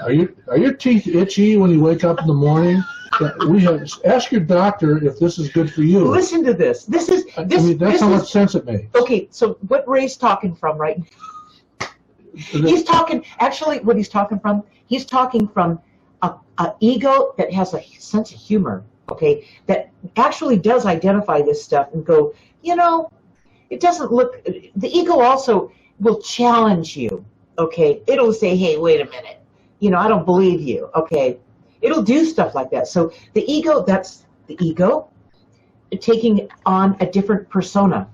Are your teeth itchy when you wake up in the morning? Ask your doctor if this is good for you. Listen to this. That's how much sense it makes. Okay, so what Ray's talking from, right? He's talking. Actually, what he's talking from a ego that has a sense of humor, okay, that actually does identify this stuff and go, it doesn't look, the ego also will challenge you, okay? It'll say, hey, wait a minute, I don't believe you, okay? It'll do stuff like that. So the ego, that's the ego taking on a different persona,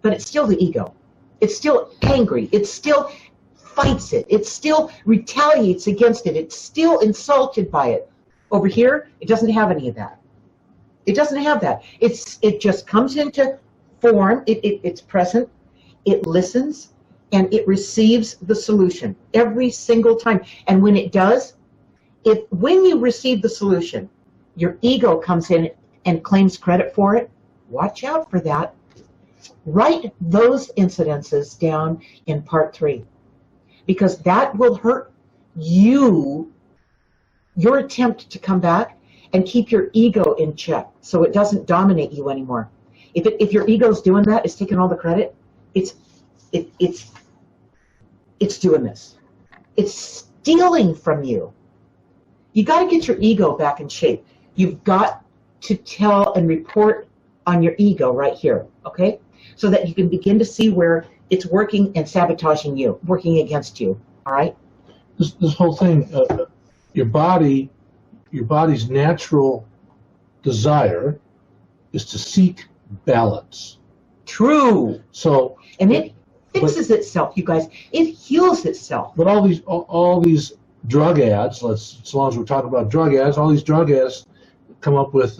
but it's still the ego. It's still angry. It still fights it. It still retaliates against it. It's still insulted by it. Over here, it doesn't have any of that. It doesn't have that. It just comes into form. It's present. It listens, and it receives the solution every single time. And when it does, when you receive the solution, your ego comes in and claims credit for it. Watch out for that. Write those incidences down in part 3, because that will hurt you, your attempt to come back and keep your ego in check so it doesn't dominate you anymore. If your ego's doing that, it's taking all the credit, it's doing this. It's stealing from you. You got to get your ego back in shape. You've got to tell and report on your ego right here, okay? So that you can begin to see where it's working and sabotaging you, working against you, all right? This whole thing, your body's natural desire is to seek balance. True. So, and it fixes itself, you guys. It heals itself. But all these drug ads, as long as we're talking about drug ads, all these drug ads come up with,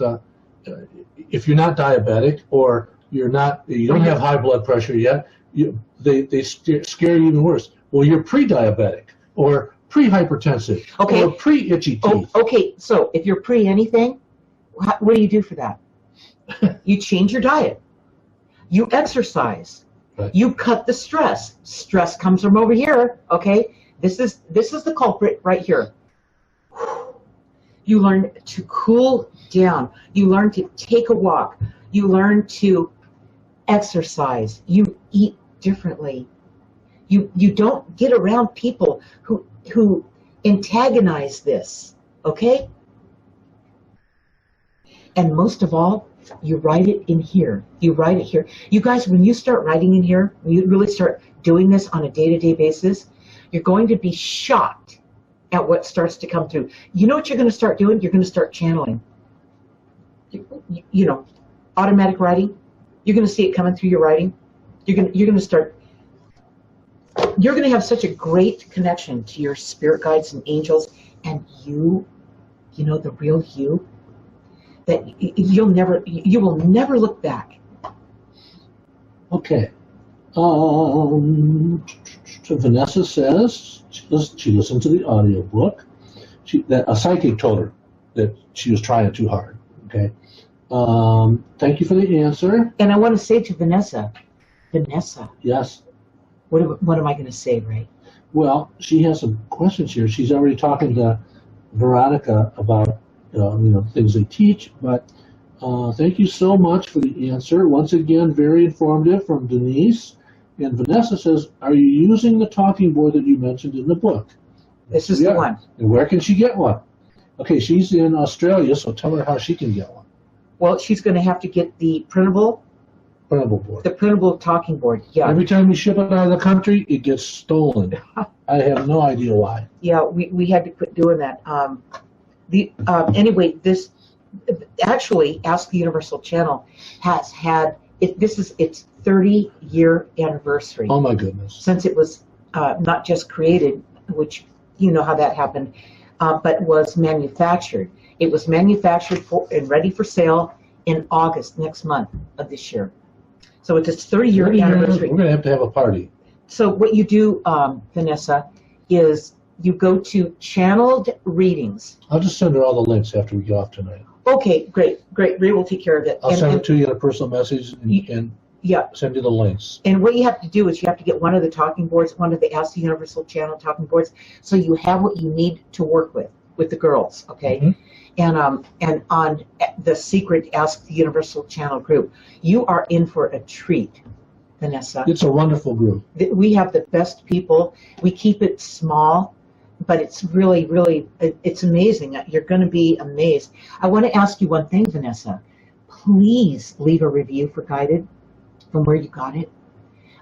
if you're not diabetic or you don't have high blood pressure yet, they scare you even worse. Well, you're pre-diabetic or pre-hypertensive or pre-itchy teeth. Okay, so if you're pre-anything, what do you do for that? You change your diet. You exercise. Right. You cut the stress. Stress comes from over here, okay? This is the culprit right here. You learn to cool down. You learn to take a walk. You learn to exercise. You eat differently. You don't get around people who antagonize this, okay? And most of all, you write it in here. You write it here. You guys, when you start writing in here, when you really start doing this on a day-to-day basis, you're going to be shocked at what starts to come through. You know what you're going to start doing? You're going to start channeling. Automatic writing. You're going to see it coming through your writing. You're going to have such a great connection to your spirit guides and angels, and the real you, that you will never look back. Okay. Vanessa says she listened to the audiobook. That a psychic told her that she was trying too hard. Okay. Thank you for the answer. And I want to say to Vanessa. Yes. What am I going to say, Ray? Well, she has some questions here. She's already talking to Veronica about things they teach. But thank you so much for the answer. Once again, very informative from Denise. And Vanessa says, are you using the talking board that you mentioned in the book? This is the one. And where can she get one? Okay, she's in Australia, so tell her how she can get one. Well, she's going to have to get the printable board. The printable talking board, yeah. Every time we ship it out of the country, it gets stolen. I have no idea why. Yeah, we had to quit doing that. Anyway, this actually, Ask the Universal Channel has had this is its 30-year anniversary. Oh my goodness! Since it was not just created, which you know how that happened, but was manufactured. It was manufactured and ready for sale in August next month of this year. So it's its 30-year anniversary. We're going to have a party. So what you do, Vanessa, is you go to channeled readings. I'll just send her all the links after we get off tonight. Okay, great. Ray will take care of it. I'll send it to you in a personal message and send you the links. And what you have to do is you have to get one of the talking boards, one of the Ask the Universal Channel talking boards, so you have what you need to work with the girls, okay? Mm-hmm. And on the secret Ask the Universal Channel group, you are in for a treat, Vanessa. It's a wonderful group. We have the best people. We keep it small. but it's really, really, it's amazing. You're going to be amazed. I want to ask you one thing, Vanessa. Please leave a review for Guided from where you got it.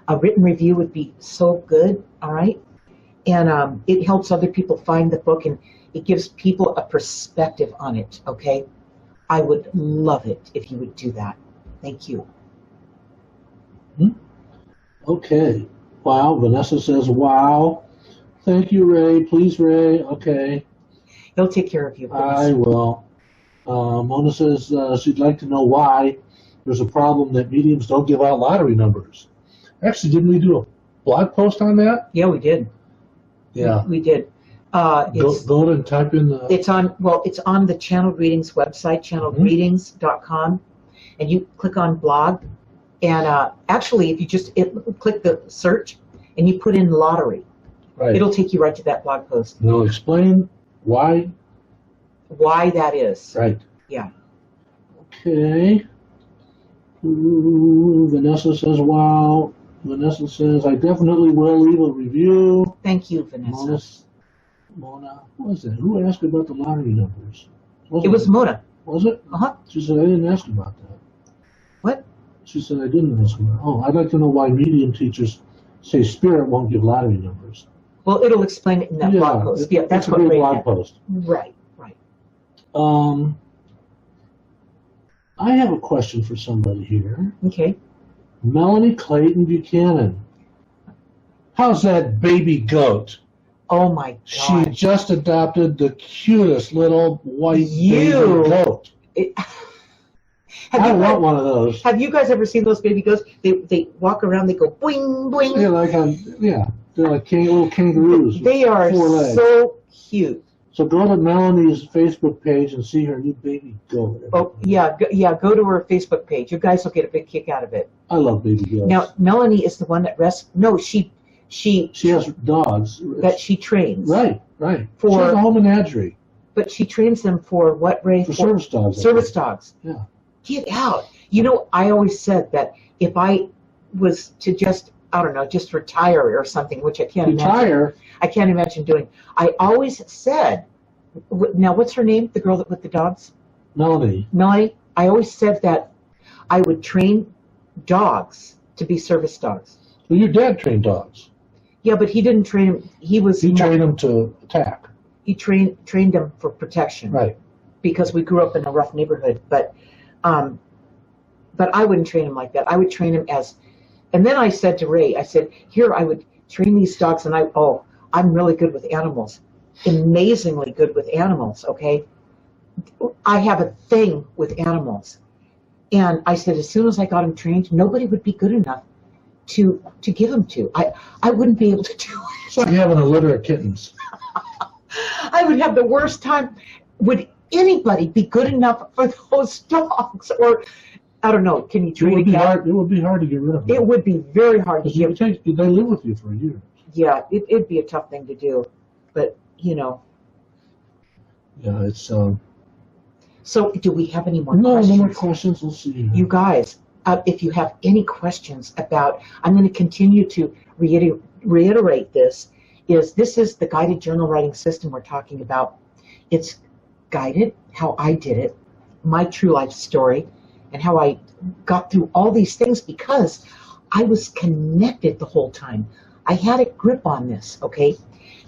A written review would be so good, all right? And it helps other people find the book, and it gives people a perspective on it, okay? I would love it if you would do that. Thank you. Okay. Wow. Vanessa says, wow. Thank you, Ray. Please, Ray. Okay. He'll take care of you, please. I will. Mona says she'd like to know why there's a problem that mediums don't give out lottery numbers. Actually, didn't we do a blog post on that? Yeah, we did. Yeah. We did. Go to and type in the... It's on the Channeled Readings website, channeledreadings.com, and you click on blog, and actually, if you just click the search and you put in lottery, right, it'll take you right to that blog post. It'll explain why that is. Right. Yeah. Okay. Ooh, Vanessa says, wow. Vanessa says, I definitely will leave a review. Thank you, Vanessa. Mona, what was that? Who asked about the lottery numbers? It was Mona. Was it? Uh-huh. She said, I didn't ask about that. What? She said, I didn't ask about that. Oh, I'd like to know why medium teachers say spirit won't give lottery numbers. Well, it'll explain it in that blog post. Yeah, that's what a great Ray blog had. post. Right. I have a question for somebody here. Okay. Melanie Clayton Buchanan. How's that baby goat? Oh my God. She just adopted the cutest little white baby goat. I want one of those. Have you guys ever seen those baby goats? They walk around, they go boing, boing. They're like little kangaroos. They are so cute. So go to Melanie's Facebook page and see her new baby goat. Oh, yeah, go to her Facebook page. You guys will get a big kick out of it. I love baby goats. Now, Melanie is the one that she has dogs that she trains. Right. She has a home menagerie. But she trains them for what, Ray? For service dogs. Service dogs. Yeah. Get out. You know, I always said that if I was to just retire or something, which I can't imagine. I can't imagine doing. I always said, now what's her name? The girl with the dogs? Melanie. I always said that I would train dogs to be service dogs. Well, your dad trained dogs. Yeah, but he didn't train them. He trained them to attack. He trained them for protection. Right. Because we grew up in a rough neighborhood, but I wouldn't train him like that. I would train him as, and then I said to Ray, I said, here I would train these dogs, and I'm really good with animals, amazingly good with animals. Okay, I have a thing with animals, and I said as soon as I got him trained, nobody would be good enough to give him to. I wouldn't be able to do it. It's like having a litter of kittens. I would have the worst time. Would anybody be good enough for those dogs? Or I don't know. Can you train a cat? It would be hard to get rid of them. It would be very hard to get. They live with you for a year. Yeah, it'd be a tough thing to do, but Yeah, it's. So, do we have any more questions? No more questions. Let's see. You guys, if you have any questions about, I'm going to continue to reiterate this. This is the guided journal writing system we're talking about. It's guided, how I did it, my true life story, and how I got through all these things because I was connected the whole time. I had a grip on this, okay?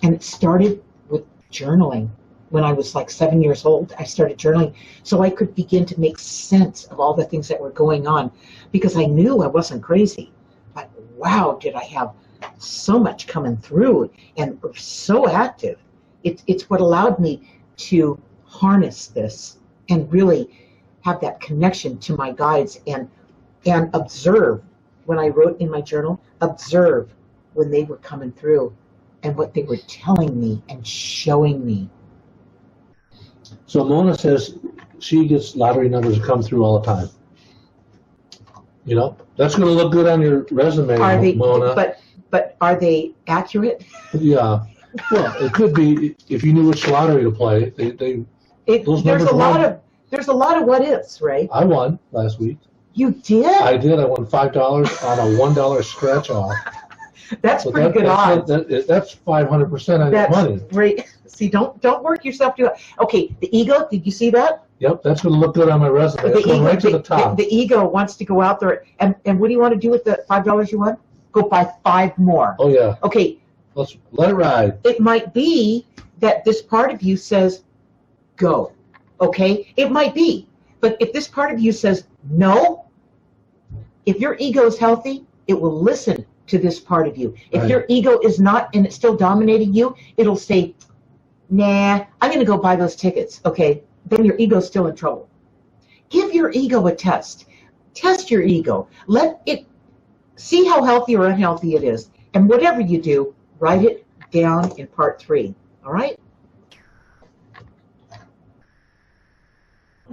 And it started with journaling. When I was like 7 years old, I started journaling so I could begin to make sense of all the things that were going on because I knew I wasn't crazy. But wow, did I have so much coming through and so active. It's what allowed me to harness this and really have that connection to my guides and observe when I wrote in my journal, observe when they were coming through and what they were telling me and showing me. So Mona says she gets lottery numbers that come through all the time. That's going to look good on your resume, Mona. But are they accurate? Yeah. Well, it could be if you knew which lottery to play. There's a lot of what ifs, right? I won last week. You did? I did. I won $5 on a $1 scratch off. That's But pretty good odds. That's 500% on your That's money. great. See, don't work yourself too. Okay, the ego. Did you see that? Yep, that's going to look good on my resume. That's going right to the top. The ego wants to go out there, and what do you want to do with the $5 you won? Go buy 5 more. Oh yeah. Okay. Let's let it ride. It might be that this part of you says, go. Okay? It might be. But if this part of you says no, if your ego is healthy, it will listen to this part of you. If your ego is not and it's still dominating you, it'll say, nah, I'm going to go buy those tickets. Okay? Then your ego's still in trouble. Give your ego a test. Test your ego. Let it see how healthy or unhealthy it is. And whatever you do, write it down in part 3. All right?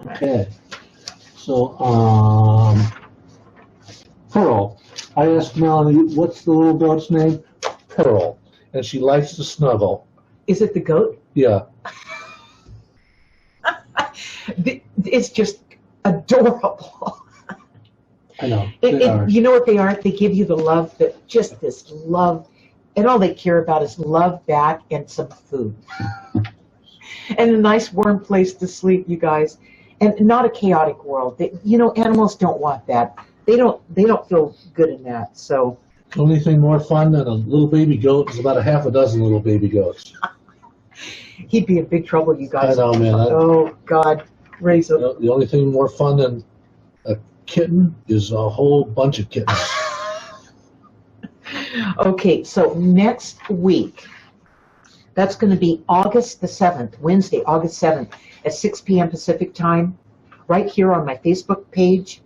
Okay. So, Pearl. I asked Melanie, what's the little goat's name? Pearl. And she likes to snuggle. Is it the goat? Yeah. It's just adorable. I know. You know what they are? They give you the love, just this love, and all they care about is love back and some food. And a nice warm place to sleep, you guys. And not a chaotic world. Animals don't want that. They don't feel good in that. So the only thing more fun than a little baby goat is about a half a dozen little baby goats. He'd be in big trouble, you guys. I know, man. Oh, God. Raise up. The only thing more fun than a kitten is a whole bunch of kittens. Okay, so next week, that's going to be August the 7th, Wednesday, August 7th, at 6 p.m. Pacific time, right here on my Facebook page,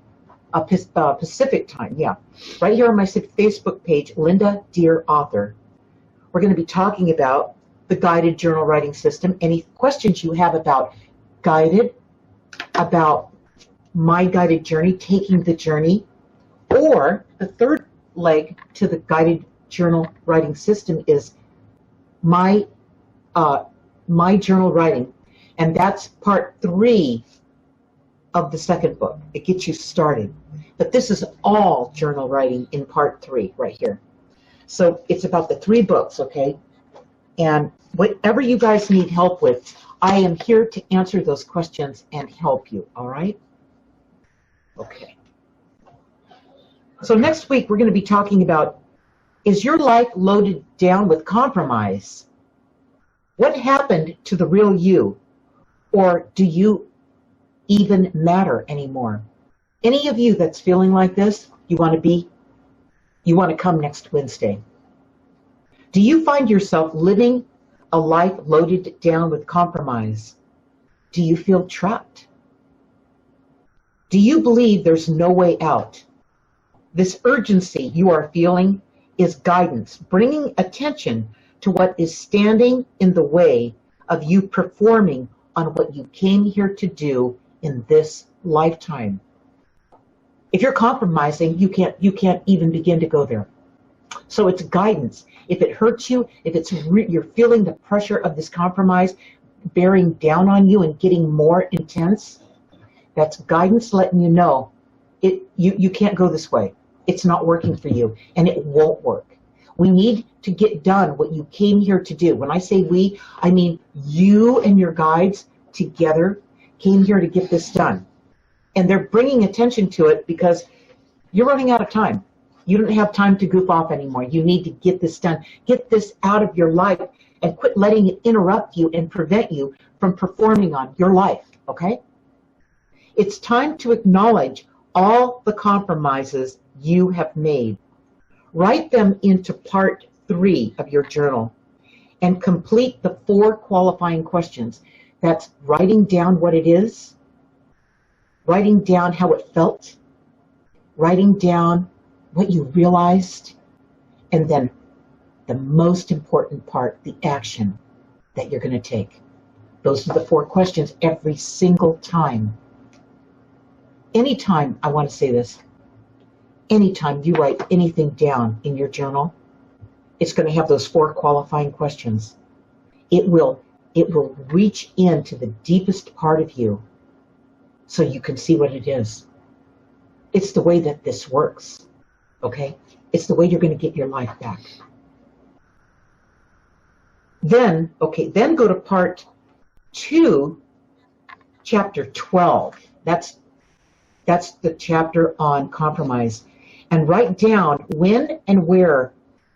Pacific time, yeah. Right here on my Facebook page, Linda Deir Author. We're going to be talking about the guided journal writing system. Any questions you have about guided, about my guided journey, taking the journey, or the third leg to the guided journal writing system is my journal writing, and that's part 3 of the second book. It gets you started, but this is all journal writing in part 3 right here. So it's about the 3 books, okay? And whatever you guys need help with, I am here to answer those questions and help you, all right? Okay. So next week we're going to be talking about, is your life loaded down with compromise? What happened to the real you? Or do you even matter anymore? Any of you that's feeling like this, you want to come next Wednesday. Do you find yourself living a life loaded down with compromise? Do you feel trapped? Do you believe there's no way out? This urgency you are feeling is guidance, bringing attention to what is standing in the way of you performing on what you came here to do in this lifetime. If you're compromising, you can't even begin to go there. So it's guidance. If it hurts you, if you're feeling the pressure of this compromise bearing down on you and getting more intense, that's guidance letting you know you can't go this way. It's not working for you, and it won't work. We need to get done what you came here to do. When I say we, I mean you and your guides together came here to get this done. And they're bringing attention to it because you're running out of time. You don't have time to goof off anymore. You need to get this done. Get this out of your life and quit letting it interrupt you and prevent you from performing on your life, okay? It's time to acknowledge all the compromises you have made. Write them into part 3 of your journal and complete the 4 qualifying questions. That's writing down what it is, writing down how it felt, writing down what you realized, and then the most important part, the action that you're going to take. Those are the 4 questions every single time. Anytime, I want to say this, anytime you write anything down in your journal, it's going to have those 4 qualifying questions. It will reach into the deepest part of you so you can see what it is. It's the way that this works, okay? It's the way you're going to get your life back. Then go to part 2, chapter 12. That's the chapter on compromise. And write down when and where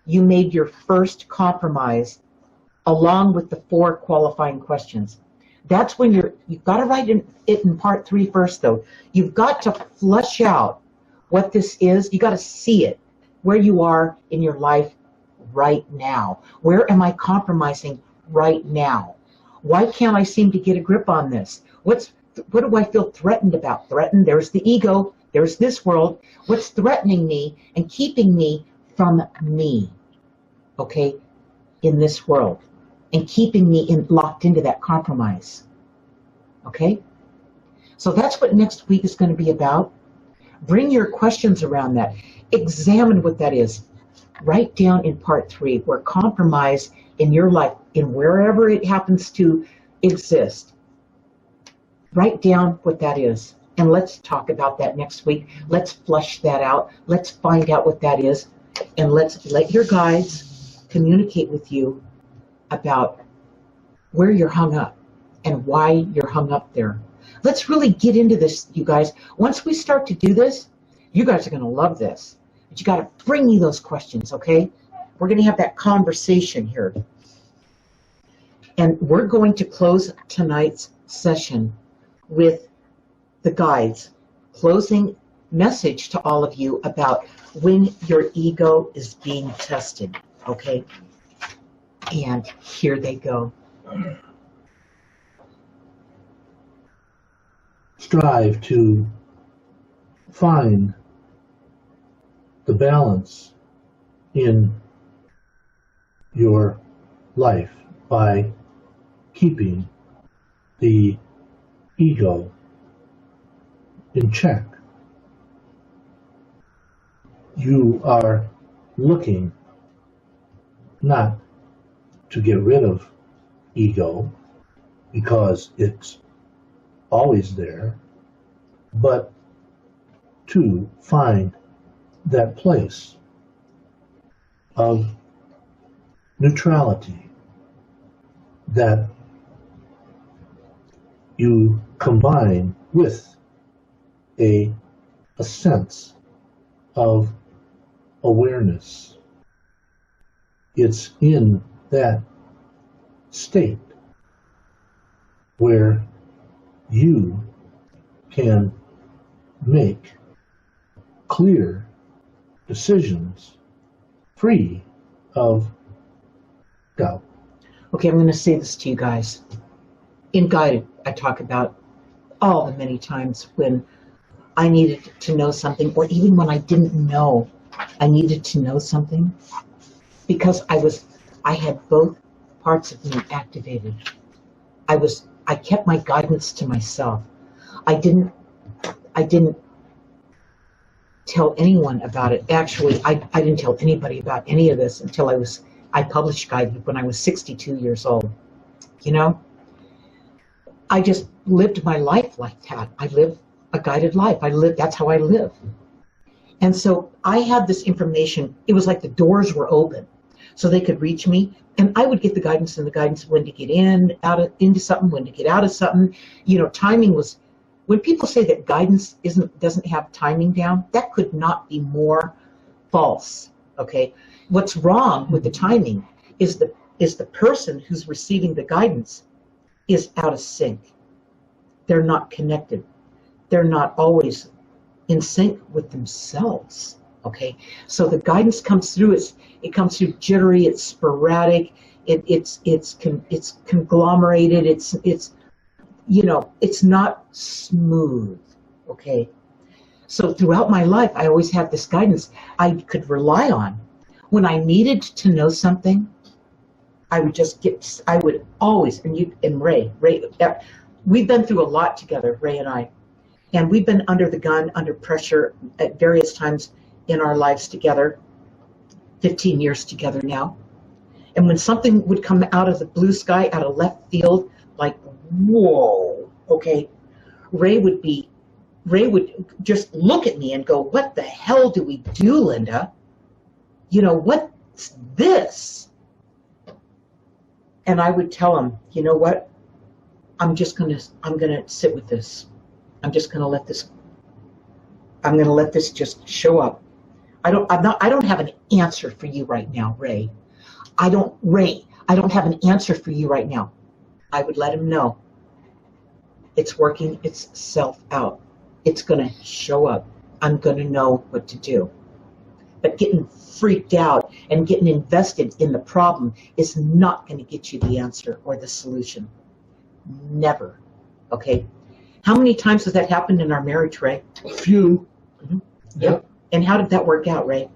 you made your first compromise, along with the 4 qualifying questions. That's when you've got to write it in part 3 first, though. You've got to flush out what this is. You got to see it, where you are in your life right now. Where am I compromising right now? Why can't I seem to get a grip on this? What do I feel threatened about? Threatened, there's the ego, there's this world. What's threatening me and keeping me from me, okay, in this world, and keeping me locked into that compromise, okay? So that's what next week is going to be about. Bring your questions around that. Examine what that is. Write down in part 3 where compromise in your life, in wherever it happens to exist. Write down what that is. And let's talk about that next week. Let's flush that out. Let's find out what that is. And let's let your guides communicate with you about where you're hung up and why you're hung up there. Let's really get into this, you guys. Once we start to do this, you guys are going to love this. But you got to bring me those questions, okay? We're going to have that conversation here. And we're going to close tonight's session with the guides, closing message to all of you about when your ego is being tested, okay? And here they go. Strive to find the balance in your life by keeping the ego in check. You are looking not to get rid of ego because it's always there, but to find that place of neutrality that you combine with a sense of awareness. It's in that state where you can make clear decisions free of doubt. Okay, I'm going to say this to you guys. In Guided, I talk about all the many times when I needed to know something, or even when I didn't know I needed to know something, because I had both parts of me activated. I kept my guidance to myself. I didn't tell anyone about it. Actually, I didn't tell anybody about any of this until I published Guided when I was 62 years old. You know? I just lived my life like that. I lived a guided life. That's how I live. And so I had this information. It was like the doors were open so they could reach me. And I would get the guidance when to get into something, when to get out of something. You know, timing was, when people say that guidance doesn't have timing down, that could not be more false. Okay. What's wrong with the timing is the person who's receiving the guidance is out of sync. They're not connected. They're not always in sync with themselves. Okay, so the guidance comes through. It comes through jittery. It's sporadic. It's conglomerated. It's not smooth. Okay, so throughout my life, I always had this guidance I could rely on. When I needed to know something, I would always, and Ray, we've been through a lot together, Ray and I, and we've been under the gun, under pressure at various times in our lives together, 15 years together now. And when something would come out of the blue sky, out of left field, like, whoa, okay, Ray would just look at me and go, what the hell do we do, Linda? you know, what's this? And I would tell him, you know what? I'm gonna sit with this. I'm gonna let this just show up. I don't have an answer for you right now, Ray. I don't have an answer for you right now. I would let him know. It's working itself out. It's gonna show up. I'm gonna know what to do. But getting freaked out and getting invested in the problem is not going to get you the answer or the solution. Never. Okay? How many times has that happened in our marriage, Ray? A few. Mm-hmm. Yep. And how did that work out, Ray?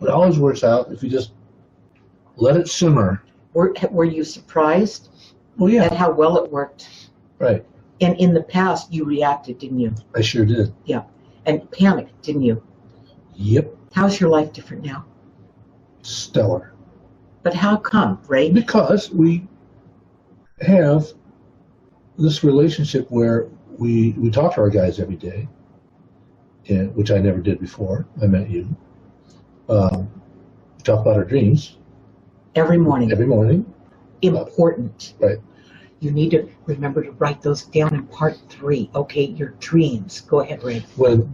It always works out if you just let it simmer. Were you surprised at how well it worked? Right. And in the past, you reacted, didn't you? I sure did. Yeah. And panicked, didn't you? Yep. How's your life different now? Stellar. But how come, Ray? Because we have this relationship where we talk to our guys every day, which I never did before I met you. We talk about our dreams. Every morning. Every morning. Important. Right. You need to remember to write those down in part 3. Okay, your dreams. Go ahead, Ray.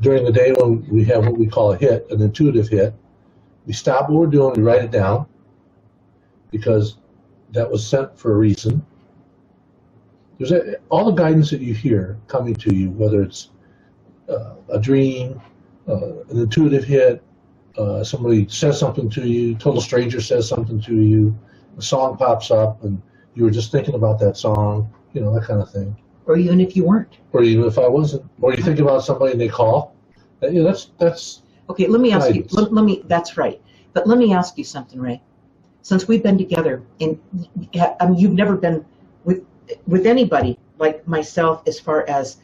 During the day when we have what we call a hit, an intuitive hit, we stop what we're doing, we write it down, because that was sent for a reason. There's all the guidance that you hear coming to you, whether it's a dream, an intuitive hit, somebody says something to you, total stranger says something to you, a song pops up, and you were just thinking about that song, that kind of thing. Or even if you weren't. Or even if I wasn't. Or you think about somebody and they call. That's. Okay, let me ask you. That's right. But let me ask you something, Ray. Since we've been together, and you've never been with anybody like myself as far as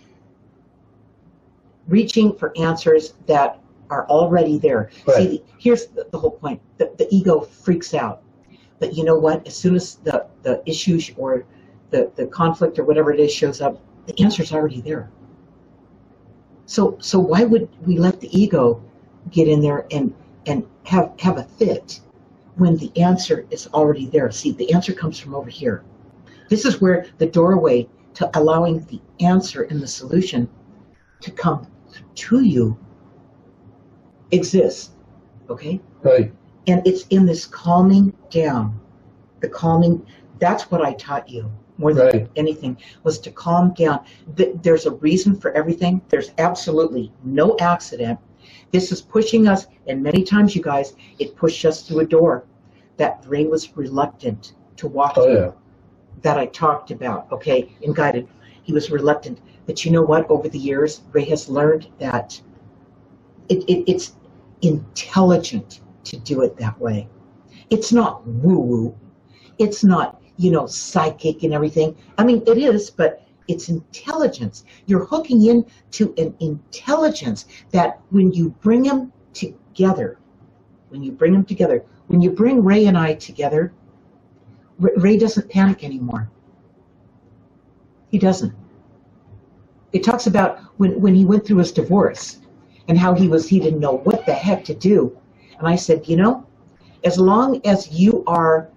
reaching for answers that are already there. Right. See, here's the whole point. The ego freaks out. But you know what? As soon as the issues or the conflict or whatever it is shows up, the answer's already there. So why would we let the ego get in there and have a fit when the answer is already there? See, the answer comes from over here. This is where the doorway to allowing the answer and the solution to come to you exists. Okay? Right. And it's in this calming down. That's what I taught you more than anything, was to calm down. There's a reason for everything. There's absolutely no accident. This is pushing us, and many times, you guys, it pushed us through a door that Ray was reluctant to walk through. Yeah. That I talked about, okay, in Guided. He was reluctant. But you know what? Over the years, Ray has learned that it's intelligent to do it that way. It's not woo-woo. It's not, psychic and everything. I mean, it is, but it's intelligence. You're hooking into an intelligence that when you bring them together, when you bring Ray and I together, Ray doesn't panic anymore. He doesn't. It talks about when he went through his divorce and how he didn't know what the heck to do. And I said, as long as you are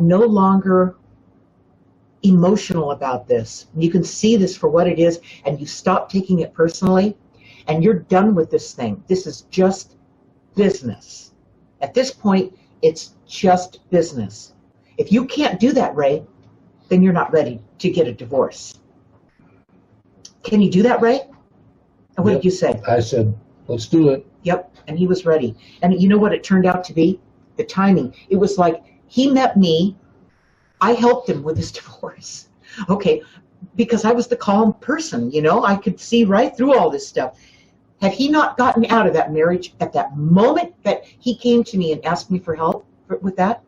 no longer emotional about this, you can see this for what it is, and you stop taking it personally, and you're done with this thing. This is just business. At this point, it's just business. If you can't do that, Ray, then you're not ready to get a divorce. Can you do that, Ray? And what did you say? I said, let's do it. Yep, and he was ready. And you know what it turned out to be? The timing. It was like he met me. I helped him with his divorce. Okay, because I was the calm person, I could see right through all this stuff. Had he not gotten out of that marriage at that moment that he came to me and asked me for help with that,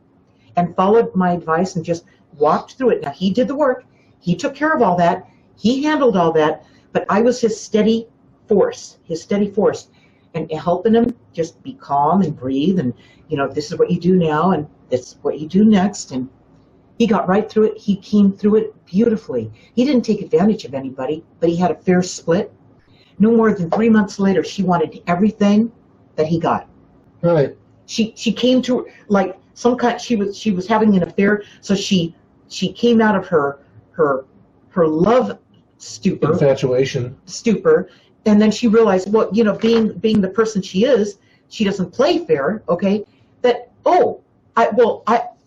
and followed my advice and just walked through it. Now, he did the work. He took care of all that. He handled all that. But I was his steady force, and helping him just be calm and breathe. And, this is what you do now, and this is what you do next. And he got right through it. He came through it beautifully. He didn't take advantage of anybody, but he had a fair split. No more than 3 months later, she wanted everything that he got. Right. She came to, like, some kind, she was having an affair, so she came out of her love stupor, infatuation, and then she realized, well, you know, being the person she is, she doesn't play fair, okay? That, oh, I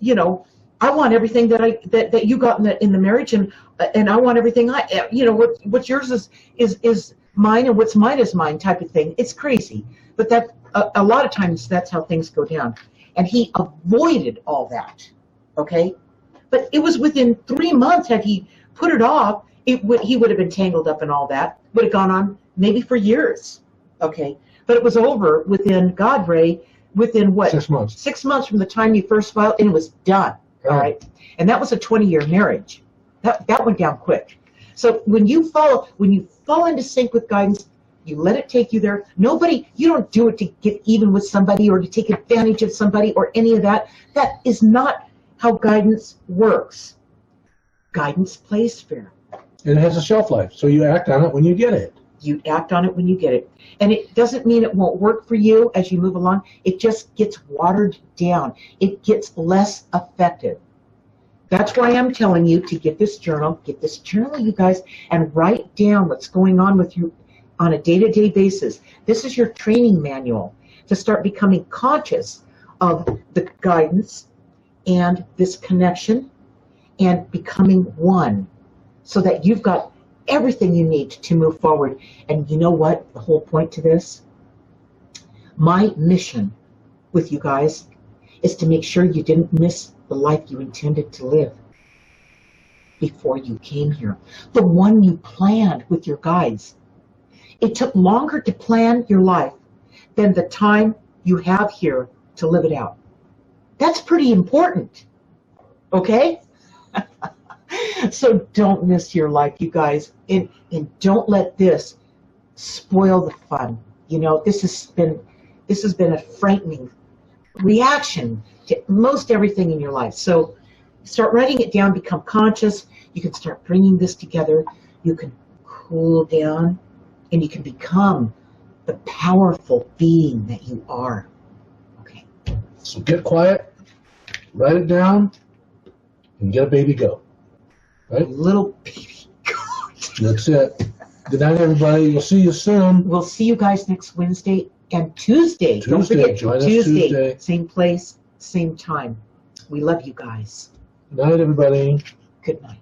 you know, I want everything that you got in the marriage, and I want everything you know, what's yours is mine, and what's mine is mine, type of thing. It's crazy, but that a lot of times that's how things go down. And he avoided all that, okay? But it was within 3 months, had he put it off, he would have been tangled up in all that, would have gone on maybe for years, okay? But it was over within, God, Ray, within what? 6 months. 6 months from the time you first filed, and it was done, all right? And that was a 20-year marriage. That went down quick. So when you fall into sync with guidance, you let it take you there. You don't do it to get even with somebody or to take advantage of somebody or any of that. That is not how guidance works. Guidance plays fair. And it has a shelf life, so you act on it when you get it. You act on it when you get it. And it doesn't mean it won't work for you as you move along. It just gets watered down. It gets less effective. That's why I'm telling you to get this journal, you guys, and write down what's going on with you on a day-to-day basis. This is your training manual to start becoming conscious of the guidance and this connection and becoming one, so that you've got everything you need to move forward. And you know what? The whole point to this, my mission with you guys, is to make sure you didn't miss the life you intended to live before you came here, the one you planned with your guides. It took longer to plan your life than the time you have here to live it out. That's pretty important, okay? So don't miss your life, you guys, and don't let this spoil the fun. You know, this has been a frightening reaction to most everything in your life. So start writing it down, become conscious. You can start bringing this together. You can cool down, and you can become the powerful being that you are. Okay. So get quiet, write it down, and get a baby go. Right? Little baby goat. That's it. Good night, everybody. We'll see you soon. We'll see you guys next Wednesday and Tuesday. Don't forget, join us Tuesday. Same place, same time. We love you guys. Good night, everybody. Good night.